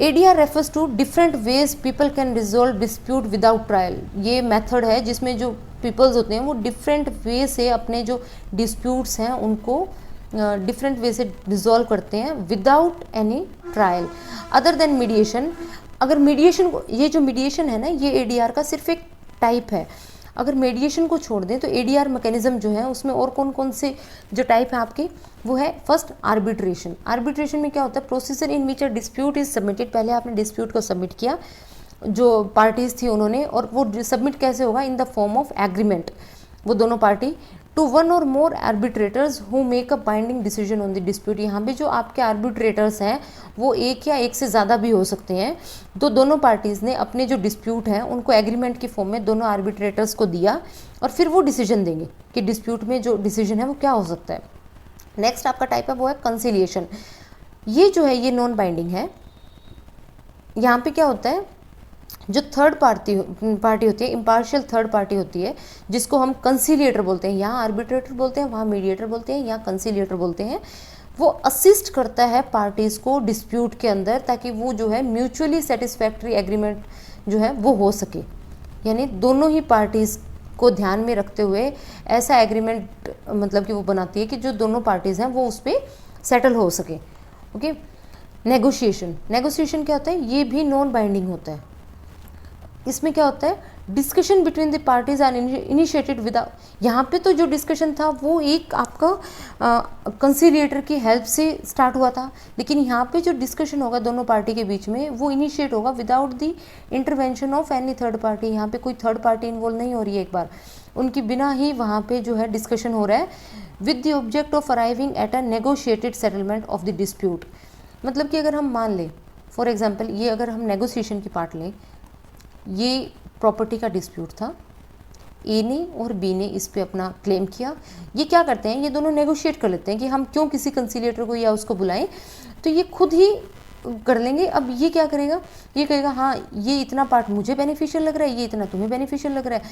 ADR refers to different ways people can resolve dispute without trial. ये मेथड है जिसमें जो पीपल्स होते हैं वो डिफरेंट वे से अपने जो डिस्प्यूट्स हैं उनको डिफरेंट वे से रिजॉल्व करते हैं without any trial other than mediation. अगर मीडिएशन को, ये जो मीडिएशन है ना, ये ADR का सिर्फ एक टाइप है। अगर मीडिएशन को छोड़ दें तो एडीआर मैकेनिज्म जो है उसमें और कौन कौन से जो टाइप है आपके, वो है फर्स्ट आर्बिट्रेशन। आर्बिट्रेशन में क्या होता है, procedure in which a dispute is submitted, पहले आपने डिस्प्यूट को सबमिट किया जो पार्टीज थी उन्होंने, और वो सबमिट कैसे होगा, in the form of agreement, वो दोनों पार्टी, टू वन और more arbitrators who make a binding decision on the dispute. यहाँ पे जो आपके आर्बिट्रेटर्स हैं वो एक या एक से ज़्यादा भी हो सकते हैं। तो दोनों पार्टीज़ ने अपने जो डिस्प्यूट हैं उनको एग्रीमेंट की फॉर्म में दोनों आर्बिट्रेटर्स को दिया और फिर वो डिसीजन देंगे कि डिस्प्यूट में जो डिसीजन है वो क्या हो सकता है। नेक्स्ट आपका टाइप है वो है कंसिलिएशन। ये जो है ये नॉन बाइंडिंग है। यहाँ पे क्या होता है, जो थर्ड पार्टी होती है, इम्पार्शियल थर्ड पार्टी होती है, जिसको हम कंसिलिएटर बोलते हैं, यहाँ आर्बिट्रेटर बोलते हैं, वहाँ मीडिएटर बोलते हैं, यहाँ कंसिलिएटर बोलते हैं। वो असिस्ट करता है पार्टीज़ को डिस्प्यूट के अंदर ताकि वो जो है म्यूचुअली सेटिस्फैक्ट्री एग्रीमेंट जो है वो हो सके, यानी दोनों ही पार्टीज़ को ध्यान में रखते हुए ऐसा एग्रीमेंट मतलब कि वो बनाती है कि जो दोनों पार्टीज़ हैं वो उस पर सेटल हो सके। Okay, negotiation. नेगोशिएशन क्या होता है, ये भी नॉन बाइंडिंग होता है। इसमें क्या होता है, discussion between the parties are initiated without, यहाँ पे तो जो डिस्कशन था वो एक आपका कंसिलिएटर की हेल्प से स्टार्ट हुआ था, लेकिन यहाँ पे जो डिस्कशन होगा दोनों पार्टी के बीच में वो इनिशिएट होगा without the intervention of any third party. यहाँ पे कोई थर्ड पार्टी इन्वॉल्व नहीं हो रही है, एक बार उनकी बिना ही वहाँ पे जो है डिस्कशन हो रहा है with the object of arriving at a negotiated settlement of the dispute. मतलब कि अगर हम मान लें फॉर एग्जाम्पल, ये अगर हम नेगोशिएशन की पार्ट लें, ये प्रॉपर्टी का डिस्प्यूट था, ए ने और बी ने इस पे अपना क्लेम किया। ये क्या करते हैं, ये दोनों नेगोशिएट कर लेते हैं कि हम क्यों किसी कंसिलिएटर को या उसको बुलाएं, तो ये खुद ही कर लेंगे। अब ये क्या करेगा, ये कहेगा हाँ ये इतना पार्ट मुझे बेनिफिशियल लग रहा है, ये इतना तुम्हें बेनिफिशियल लग रहा है,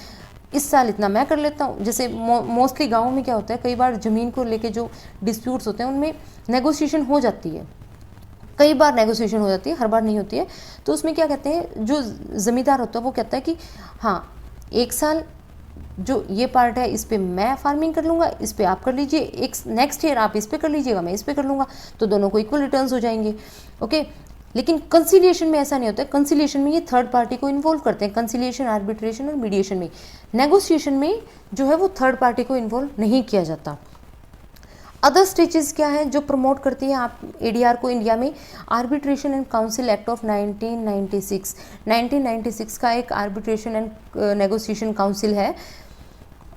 इस साल इतना मैं कर लेता हूँ। जैसे मोस्टली गाँव में क्या होता है, कई बार ज़मीन को लेके जो डिस्प्यूट्स होते हैं उनमें नेगोशिएशन हो जाती है, कई बार नेगोशिएशन हो जाती है, हर बार नहीं होती है। तो उसमें क्या कहते हैं, जो ज़मींदार होता है वो कहता है कि हाँ एक साल जो ये पार्ट है इस पे मैं फार्मिंग कर लूँगा, इस पे आप कर लीजिए, एक नेक्स्ट ईयर आप इस पे कर लीजिएगा, मैं इस पे कर लूँगा, तो दोनों को इक्वल रिटर्न्स हो जाएंगे। ओके, लेकिन कंसिलिएशन में ऐसा नहीं होता है। कंसिलिएशन में ये थर्ड पार्टी को इन्वॉल्व करते हैं, कंसिलिएशन, आर्बिट्रेशन और मीडिएशन में। नेगोशिएशन में जो है वो थर्ड पार्टी को इन्वॉल्व नहीं किया जाता। अदर स्टेजेस क्या है जो प्रमोट करती है आप एडीआर को इंडिया में, arbitration and council act of 1996 का एक आर्बिट्रेशन एंड नेगोशिएशन काउंसिल है,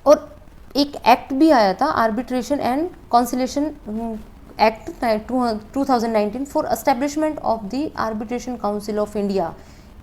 और एक एक्ट भी आया था arbitration and conciliation act 2019 for establishment of the arbitration council of India.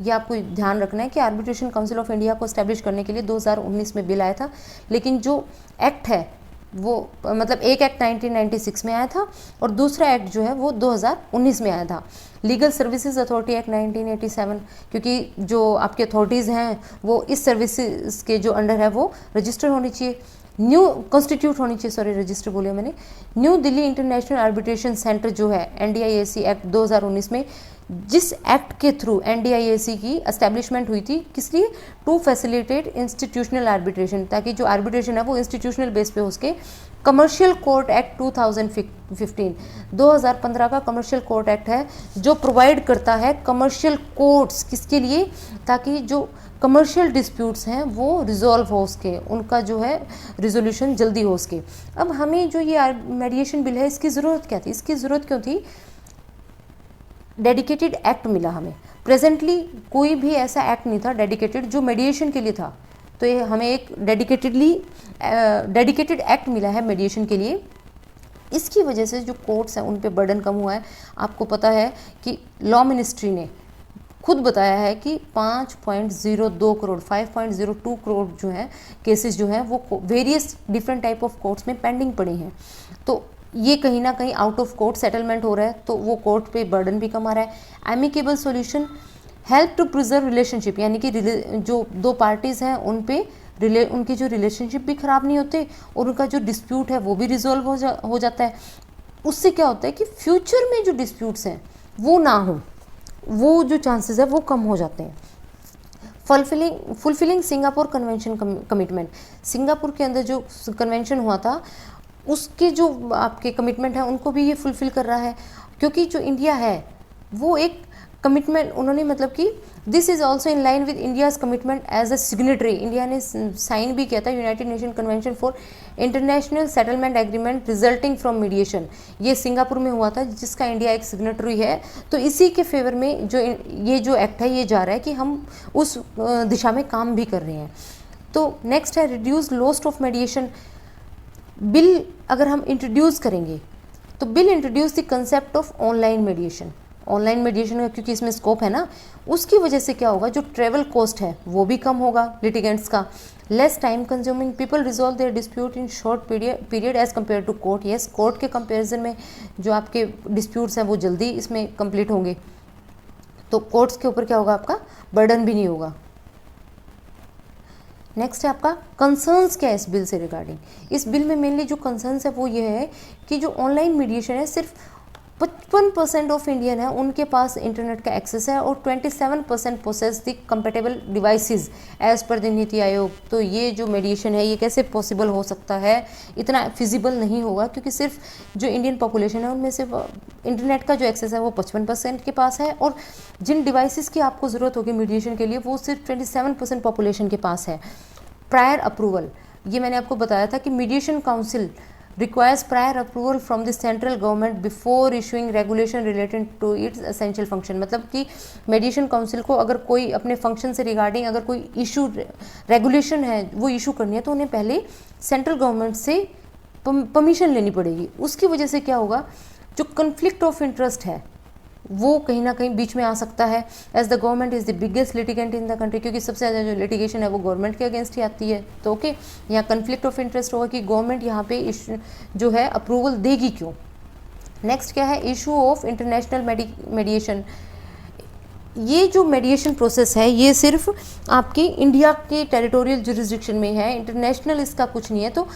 ये आपको ध्यान रखना है कि आर्बिट्रेशन काउंसिल ऑफ इंडिया को एस्टेब्लिश करने के लिए 2019 में बिल आया था, लेकिन जो एक्ट है वो मतलब एक एक्ट 1996 में आया था और दूसरा एक्ट जो है वो 2019 में आया था। लीगल सर्विसेज अथॉरिटी एक्ट 1987, क्योंकि जो आपकी अथॉरिटीज़ हैं वो इस सर्विसेज के जो अंडर है वो रजिस्टर होनी चाहिए, न्यू कॉन्स्टिट्यूट होनी चाहिए, सॉरी रजिस्टर बोले मैंने। New Delhi international arbitration centre जो है NDIAC एक्ट 2019 में, जिस एक्ट के थ्रू NDIAC की एस्टेब्लिशमेंट हुई थी, किस लिए, टू फैसिलिटेट इंस्टीट्यूशनल आर्बिट्रेशन, ताकि जो आर्बिट्रेशन है वो इंस्टीट्यूशनल बेस पे हो सके। कमर्शियल कोर्ट एक्ट 2015 का कमर्शियल कोर्ट एक्ट है जो प्रोवाइड करता है कमर्शियल कोर्ट्स किसके लिए, ताकि जो कमर्शियल डिस्प्यूट्स हैं वो रिजॉल्व हो सके, उनका जो है रिजोल्यूशन जल्दी हो सके। अब हमें जो ये मीडिएशन बिल है इसकी ज़रूरत क्या थी, इसकी ज़रूरत क्यों थी, डेडिकेटेड एक्ट मिला हमें। प्रेजेंटली कोई भी ऐसा एक्ट नहीं था डेडिकेटेड जो मीडिएशन के लिए था, तो ये हमें एक डेडिकेटेड एक्ट मिला है मीडिएशन के लिए। इसकी वजह से जो कोर्ट्स हैं उन पे बर्डन कम हुआ है। आपको पता है कि लॉ मिनिस्ट्री ने खुद बताया है कि 5.02 करोड़ 5.02 करोड़ जो है केसेस जो हैं वो various different type of courts में पेंडिंग पड़े हैं। तो ये कहीं ना कहीं आउट ऑफ कोर्ट सेटलमेंट हो रहा है, तो वो कोर्ट पे बर्डन भी कम आ रहा है। Amicable solution help to preserve relationship, यानी कि जो दो पार्टीज़ हैं उन पे उनकी जो रिलेशनशिप भी ख़राब नहीं होते और उनका जो डिस्प्यूट है वो भी रिजॉल्व हो जाता है। उससे क्या होता है कि फ्यूचर में जो डिस्प्यूट्स हैं वो ना हो, वो जो चांसेस है वो कम हो जाते हैं। Fulfilling Singapore convention commitment, Singapore के अंदर जो कन्वेंशन हुआ था उसके जो आपके कमिटमेंट हैं उनको भी ये फुलफिल कर रहा है, क्योंकि जो इंडिया है वो एक कमिटमेंट उन्होंने मतलब कि this is also in line with India's commitment as a signatory, India ने साइन भी किया था United Nation convention for international settlement agreement resulting from mediation, ये सिंगापुर में हुआ था जिसका इंडिया एक सिग्नेटरी है। तो इसी के फेवर में जो एक्ट है ये जा रहा है कि हम उस दिशा में काम भी कर रहे हैं। तो नेक्स्ट है reduce lost of mediation bill, अगर हम इंट्रोड्यूस करेंगे तो bill introduce the concept of online mediation, online mediation का क्योंकि इसमें स्कोप है ना, उसकी वजह से क्या होगा, जो ट्रेवल कॉस्ट है वो भी कम होगा लिटिगेंट्स का, less time consuming, people resolve their dispute in short period as compare to court. Yes, court के कंपेरिजन में जो आपके डिस्प्यूट्स हैं वो जल्दी इसमें कंप्लीट होंगे, तो कोर्ट्स के ऊपर क्या होगा, आपका बर्डन भी नहीं होगा। नेक्स्ट है आपका कंसर्न्स क्या है इस बिल से रिगार्डिंग। इस बिल में मेनली जो कंसर्न्स है वो ये है कि जो ऑनलाइन मीडिएशन है सिर्फ 55% ऑफ इंडियन है उनके पास इंटरनेट का एक्सेस है और 27% possess the compatible devices as per the NITI Aayog. तो ये जो मीडिएशन है ये कैसे पॉसिबल हो सकता है, इतना फिजिबल नहीं होगा क्योंकि सिर्फ जो इंडियन पॉपुलेशन है उनमें से इंटरनेट का जो एक्सेस है वो 55% के पास है और जिन डिवाइसेस की आपको ज़रूरत होगी मीडिएशन के लिए वो सिर्फ 27% पॉपुलेशन के पास है। प्रायर अप्रूवल, ये मैंने आपको बताया था कि mediation council requires prior approval from the central government before issuing regulation related to its essential function। मतलब कि मेडिएशन काउंसिल को अगर कोई अपने फंक्शन से रिगार्डिंग अगर कोई इशू रेगुलेशन है वो इशू करनी है तो उन्हें पहले सेंट्रल गवर्नमेंट से परमिशन लेनी पड़ेगी। उसकी वजह से क्या होगा, जो कन्फ्लिक्ट ऑफ इंटरेस्ट है वो कहीं ना कहीं बीच में आ सकता है, as the government is the biggest litigant in the country, क्योंकि सबसे ज़्यादा जो लिटिगेशन है वो गवर्नमेंट के अगेंस्ट ही आती है। तो ओके, यहाँ कन्फ्लिक्ट ऑफ इंटरेस्ट होगा कि गवर्नमेंट यहाँ पे जो है अप्रूवल देगी क्यों। नेक्स्ट क्या है, इशू ऑफ इंटरनेशनल मीडिएशन। ये जो मीडिएशन प्रोसेस है ये सिर्फ आपकी इंडिया के टेरिटोरियल जुरिस्डिक्शन में है, इंटरनेशनल इसका कुछ नहीं है। तो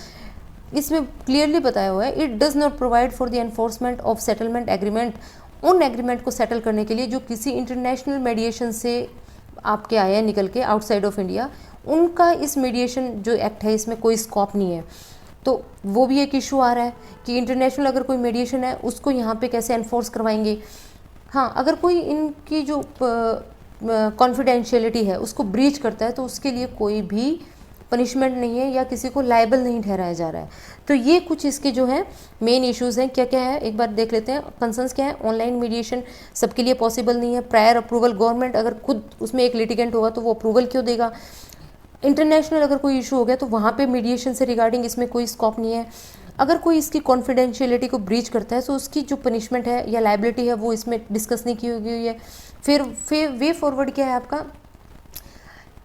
इसमें क्लियरली बताया हुआ है, it does not provide for the enforcement of settlement agreement, उन एग्रीमेंट को सेटल करने के लिए जो किसी इंटरनेशनल मीडिएशन से आपके आए हैं निकल के आउटसाइड ऑफ इंडिया, उनका इस मीडिएशन जो एक्ट है इसमें कोई स्कोप नहीं है। तो वो भी एक इशू आ रहा है कि इंटरनेशनल अगर कोई मीडिएशन है उसको यहाँ पे कैसे एनफोर्स करवाएंगे। हाँ, अगर कोई इनकी जो कॉन्फिडेंशियलिटी है उसको ब्रीच करता है तो उसके लिए कोई भी पनिशमेंट नहीं है या किसी को लायबल नहीं ठहराया जा रहा है। तो ये कुछ इसके जो है मेन इश्यूज़ हैं। क्या क्या है एक बार देख लेते हैं। कंसर्न्स क्या है, ऑनलाइन मीडिएशन सबके लिए पॉसिबल नहीं है। प्रायर अप्रूवल, गवर्नमेंट अगर खुद उसमें एक लिटिगेंट होगा तो वो अप्रूवल क्यों देगा। इंटरनेशनल अगर कोई इशू हो गया तो वहाँ पे मीडिएशन से रिगार्डिंग इसमें कोई स्कोप नहीं है। अगर कोई इसकी कॉन्फिडेंशियलिटी को ब्रीच करता है तो उसकी जो पनिशमेंट है या लायबिलिटी है वो इसमें डिस्कस नहीं की हुई है। फिर वे फॉरवर्ड क्या है आपका,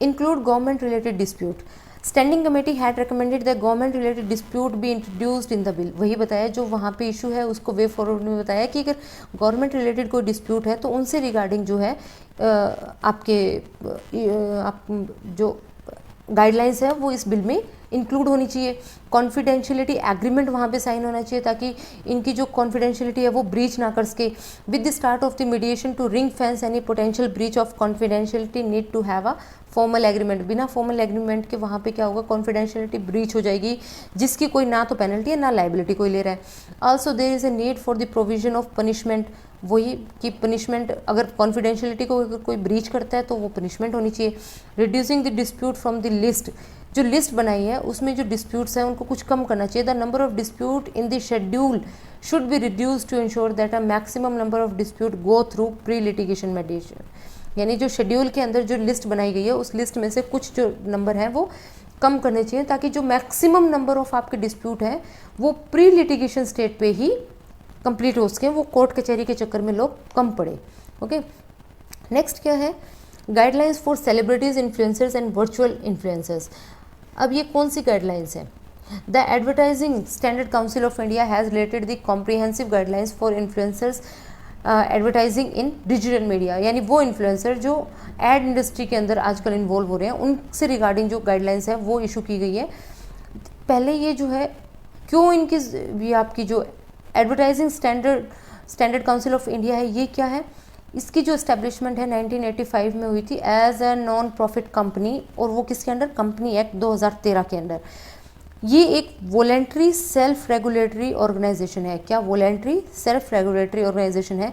include government related dispute. Standing committee had recommended the government related dispute be introduced in the bill. वही बताया जो वहाँ पे इशू है उसको वे फॉरवर्ड में बताया कि अगर गवर्नमेंट रिलेटेड कोई डिस्प्यूट है तो उनसे रिगार्डिंग जो है आपके जो गाइडलाइंस है वो इस बिल में इंक्लूड होनी चाहिए। कॉन्फिडेंशियलिटी एग्रीमेंट वहाँ पे साइन होना चाहिए ताकि इनकी जो कॉन्फिडेंशियलिटी है वो ब्रीच ना कर सके। With the start of the mediation to ring fence any potential breach of confidentiality need to have a formal agreement. बिना फॉर्मल एग्रीमेंट के वहाँ पे क्या होगा, कॉन्फिडेंशियलिटी ब्रीच हो जाएगी जिसकी कोई ना तो पेनल्टी है ना लाइबिलिटी कोई ले रहा है। Also there is a need for the provision of punishment. वही कि पनिशमेंट अगर कॉन्फिडेंशियलिटी को अगर कोई ब्रीच करता है तो वो पनिशमेंट होनी चाहिए। Reducing the dispute from the list, जो लिस्ट बनाई है उसमें जो डिस्प्यूट्स हैं उनको कुछ कम करना चाहिए। The number of dispute in the schedule should be reduce to ensure that a maximum number of dispute go through pre litigation mediation. यानी जो शेड्यूल के अंदर जो लिस्ट बनाई गई है उस लिस्ट में से कुछ जो नंबर है वो कम करने चाहिए ताकि जो मैक्सिमम नंबर ऑफ आपके डिस्प्यूट है वो प्री लिटिगेशन स्टेट पे ही कंप्लीट हो सके, वो कोर्ट कचहरी के चक्कर में लोग कम पड़े। ओके, नेक्स्ट क्या है, guidelines for celebrities, influencers and virtual influencers. अब ये कौन सी गाइडलाइंस है, the advertising standard council of India has related the comprehensive guidelines for influencers advertising in digital media. यानी वो इन्फ्लुएंसर जो एड इंडस्ट्री के अंदर आजकल इन्वॉल्व हो रहे हैं उनसे रिगार्डिंग जो गाइडलाइंस है वो इशू की गई है। पहले ये जो है क्यों इनकी ये आपकी जो advertising standard council of India है ये क्या है, इसकी जो इस्टेब्लिशमेंट है 1985 में हुई थी as a non profit company, और वो किसके अंडर, कंपनी एक्ट 2013 के अंदर। ये एक वॉलेंट्री सेल्फ रेगुलेटरी ऑर्गेनाइजेशन है। क्या वॉलेंट्री सेल्फ रेगुलेटरी ऑर्गेनाइजेशन है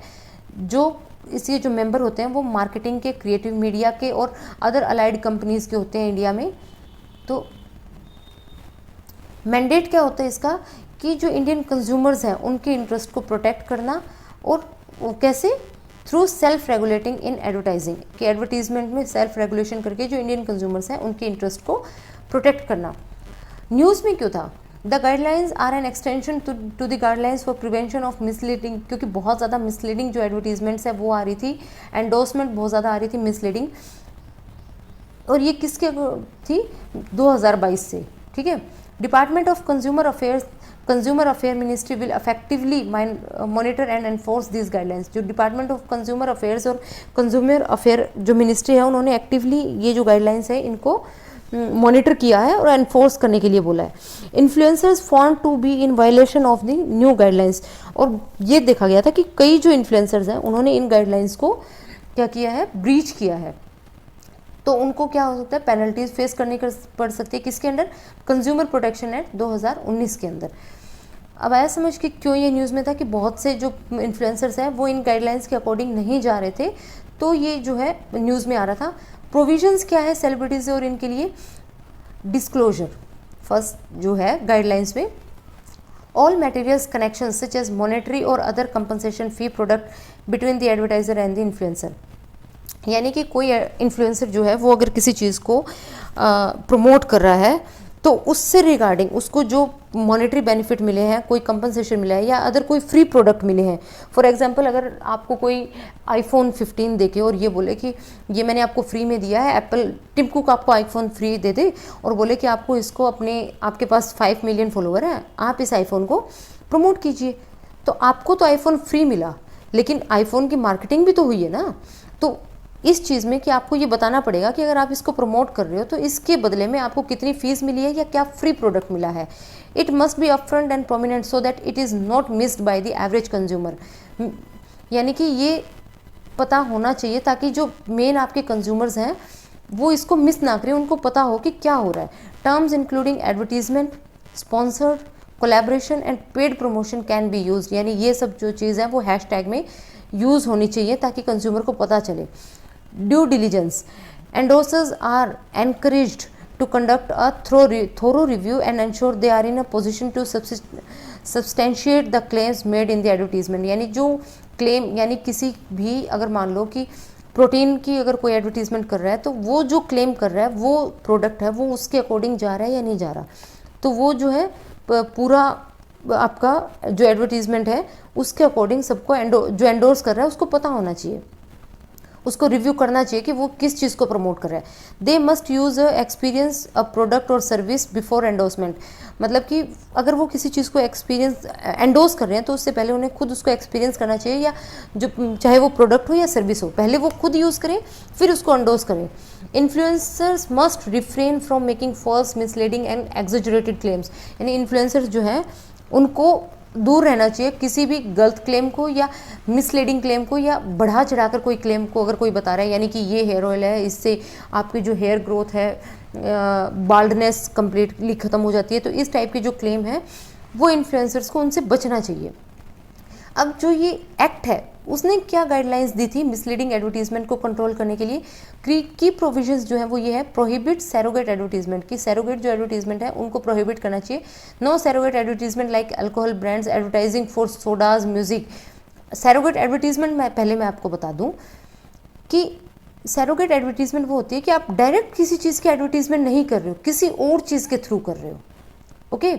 जो इसके जो मेंबर होते हैं वो मार्केटिंग के, क्रिएटिव मीडिया के और अदर अलाइड कंपनीज़ के होते हैं इंडिया में। तो मैंडेट क्या होता है इसका कि जो इंडियन कंज्यूमर्स हैं उनके इंटरेस्ट को प्रोटेक्ट करना, और वो कैसे, through self regulating in advertising, कि एडवर्टीजमेंट में सेल्फ रेगुलेशन करके जो इंडियन कंज्यूमर्स हैं उनके इंटरेस्ट को प्रोटेक्ट करना। न्यूज़ में क्यों था? The guidelines are an extension to the guidelines for prevention of misleading, क्योंकि बहुत ज़्यादा मिसलीडिंग जो एडवर्टीजमेंट्स है वो आ रही थी, एंडोर्समेंट बहुत ज़्यादा आ रही थी मिसलीडिंग, और ये किसके थी? 2022 से, ठीक है। Department of consumer affair ministry will effectively monitor and enforce this guidelines. जो डिपार्टमेंट ऑफ कंज्यूमर अफेयर्स और कंज्यूमर अफेयर जो मिनिस्ट्री है उन्होंने एक्टिवली ये जो गाइडलाइंस है इनको मॉनिटर किया है और एनफोर्स करने के लिए बोला है। Influencers found to be in violation of the new guidelines, और ये देखा गया था कि कई जो इन्फ्लुएंसर्स हैं उन्होंने इन गाइडलाइंस को क्या किया है? ब्रीच किया है। तो उनको क्या हो सकता है? पेनल्टीज फेस करनी पड़ सकती है। किसके अंडर? कंज्यूमर प्रोटेक्शन एक्ट 2019 के अंदर। अब आया समझ कि क्यों ये न्यूज़ में था कि बहुत से जो इन्फ्लुएंसर्स हैं वो इन गाइडलाइंस के अकॉर्डिंग नहीं जा रहे थे, तो ये जो है न्यूज़ में आ रहा था। प्रोविजंस क्या है सेलिब्रिटीज़ और इनके लिए? डिस्क्लोजर फर्स्ट जो है गाइडलाइंस में, all materials connection such as monetary और other compensation fee product between the advertiser and the influencer. यानी कि कोई इन्फ्लुएंसर जो है वो अगर किसी चीज़ को प्रमोट कर रहा है तो उससे रिगार्डिंग उसको जो मॉनेटरी बेनिफिट मिले हैं, कोई कंपनसेशन मिला है या अदर कोई फ्री प्रोडक्ट मिले हैं। फॉर एग्जांपल अगर आपको कोई iPhone 15 देके और ये बोले कि ये मैंने आपको फ्री में दिया है, एप्पल टिम कुक आपको iPhone फ्री दे दे और बोले कि आपको इसको आपके पास 5 मिलियन फॉलोवर हैं, आप इस iPhone को प्रमोट कीजिए, तो आपको तो iPhone फ्री मिला लेकिन iPhone की मार्केटिंग भी तो हुई है ना। तो इस चीज़ में कि आपको ये बताना पड़ेगा कि अगर आप इसको प्रमोट कर रहे हो तो इसके बदले में आपको कितनी फीस मिली है या क्या फ्री प्रोडक्ट मिला है। It must be upfront and prominent so that it is not missed by the average consumer. यानी कि ये पता होना चाहिए ताकि जो मेन आपके कंज्यूमर्स हैं वो इसको मिस ना करें, उनको पता हो कि क्या हो रहा है। Terms including advertisement, sponsored, collaboration and paid promotion can be use, यानी ये सब जो चीज़ है वो हैशटैग में यूज़ होनी चाहिए ताकि कंज्यूमर को पता चले। Due diligence, endorsers are encouraged to conduct a thorough review and ensure they are in a position to substantiate the claims made in the advertisement। यानी जो क्लेम, यानी किसी भी अगर मान लो कि प्रोटीन की अगर कोई एडवर्टीजमेंट कर रहा है तो वो जो क्लेम कर रहा है वो प्रोडक्ट है वो उसके अकॉर्डिंग जा रहा है या नहीं जा रहा, तो वो जो है पूरा आपका जो एडवर्टीजमेंट है उसके अकॉर्डिंग सबको जो एंडोर्स कर रहा है उसको पता होना चाहिए, उसको रिव्यू करना चाहिए कि वो किस चीज़ को प्रमोट कर रहा है। They must use experience a product और सर्विस बिफोर एंडोर्समेंट, मतलब कि अगर वो किसी चीज़ को एक्सपीरियंस एंडोर्स कर रहे हैं तो उससे पहले उन्हें खुद उसको एक्सपीरियंस करना चाहिए, या जो चाहे वो प्रोडक्ट हो या सर्विस हो पहले वो खुद यूज़ करें फिर उसको एंडोर्स करें। Influencers must refrain from making false, misleading and exaggerated claims, यानी इन्फ्लुएंसर्स जो हैं उनको दूर रहना चाहिए किसी भी गलत क्लेम को या मिसलीडिंग क्लेम को या बढ़ा चढ़ाकर कोई क्लेम को अगर कोई बता रहा है, यानी कि ये हेयर ऑयल है इससे आपकी जो हेयर ग्रोथ है, बाल्डनेस कंप्लीटली ख़त्म हो जाती है, तो इस टाइप के जो क्लेम है वो इन्फ्लुएंसर्स को उनसे बचना चाहिए। अब जो ये एक्ट है उसने क्या गाइडलाइंस दी थी मिसलीडिंग एडवर्टीजमेंट को कंट्रोल करने के लिए? की प्रोविजंस जो है वो ये है, प्रोहिबिट सैरोगेट एडवर्टीजमेंट, की सैरोगेट जो एडवर्टीजमेंट है उनको प्रोहिबिट करना चाहिए। No surrogate advertisement like alcohol brands advertising for sodas, music. Surrogate advertisement मैं आपको बता दूं कि सैरोगेट एडवर्टीजमेंट वो होती है कि आप डायरेक्ट किसी चीज़ की एडवर्टीजमेंट नहीं कर रहे हो, किसी और चीज़ के थ्रू कर रहे हो। ओके,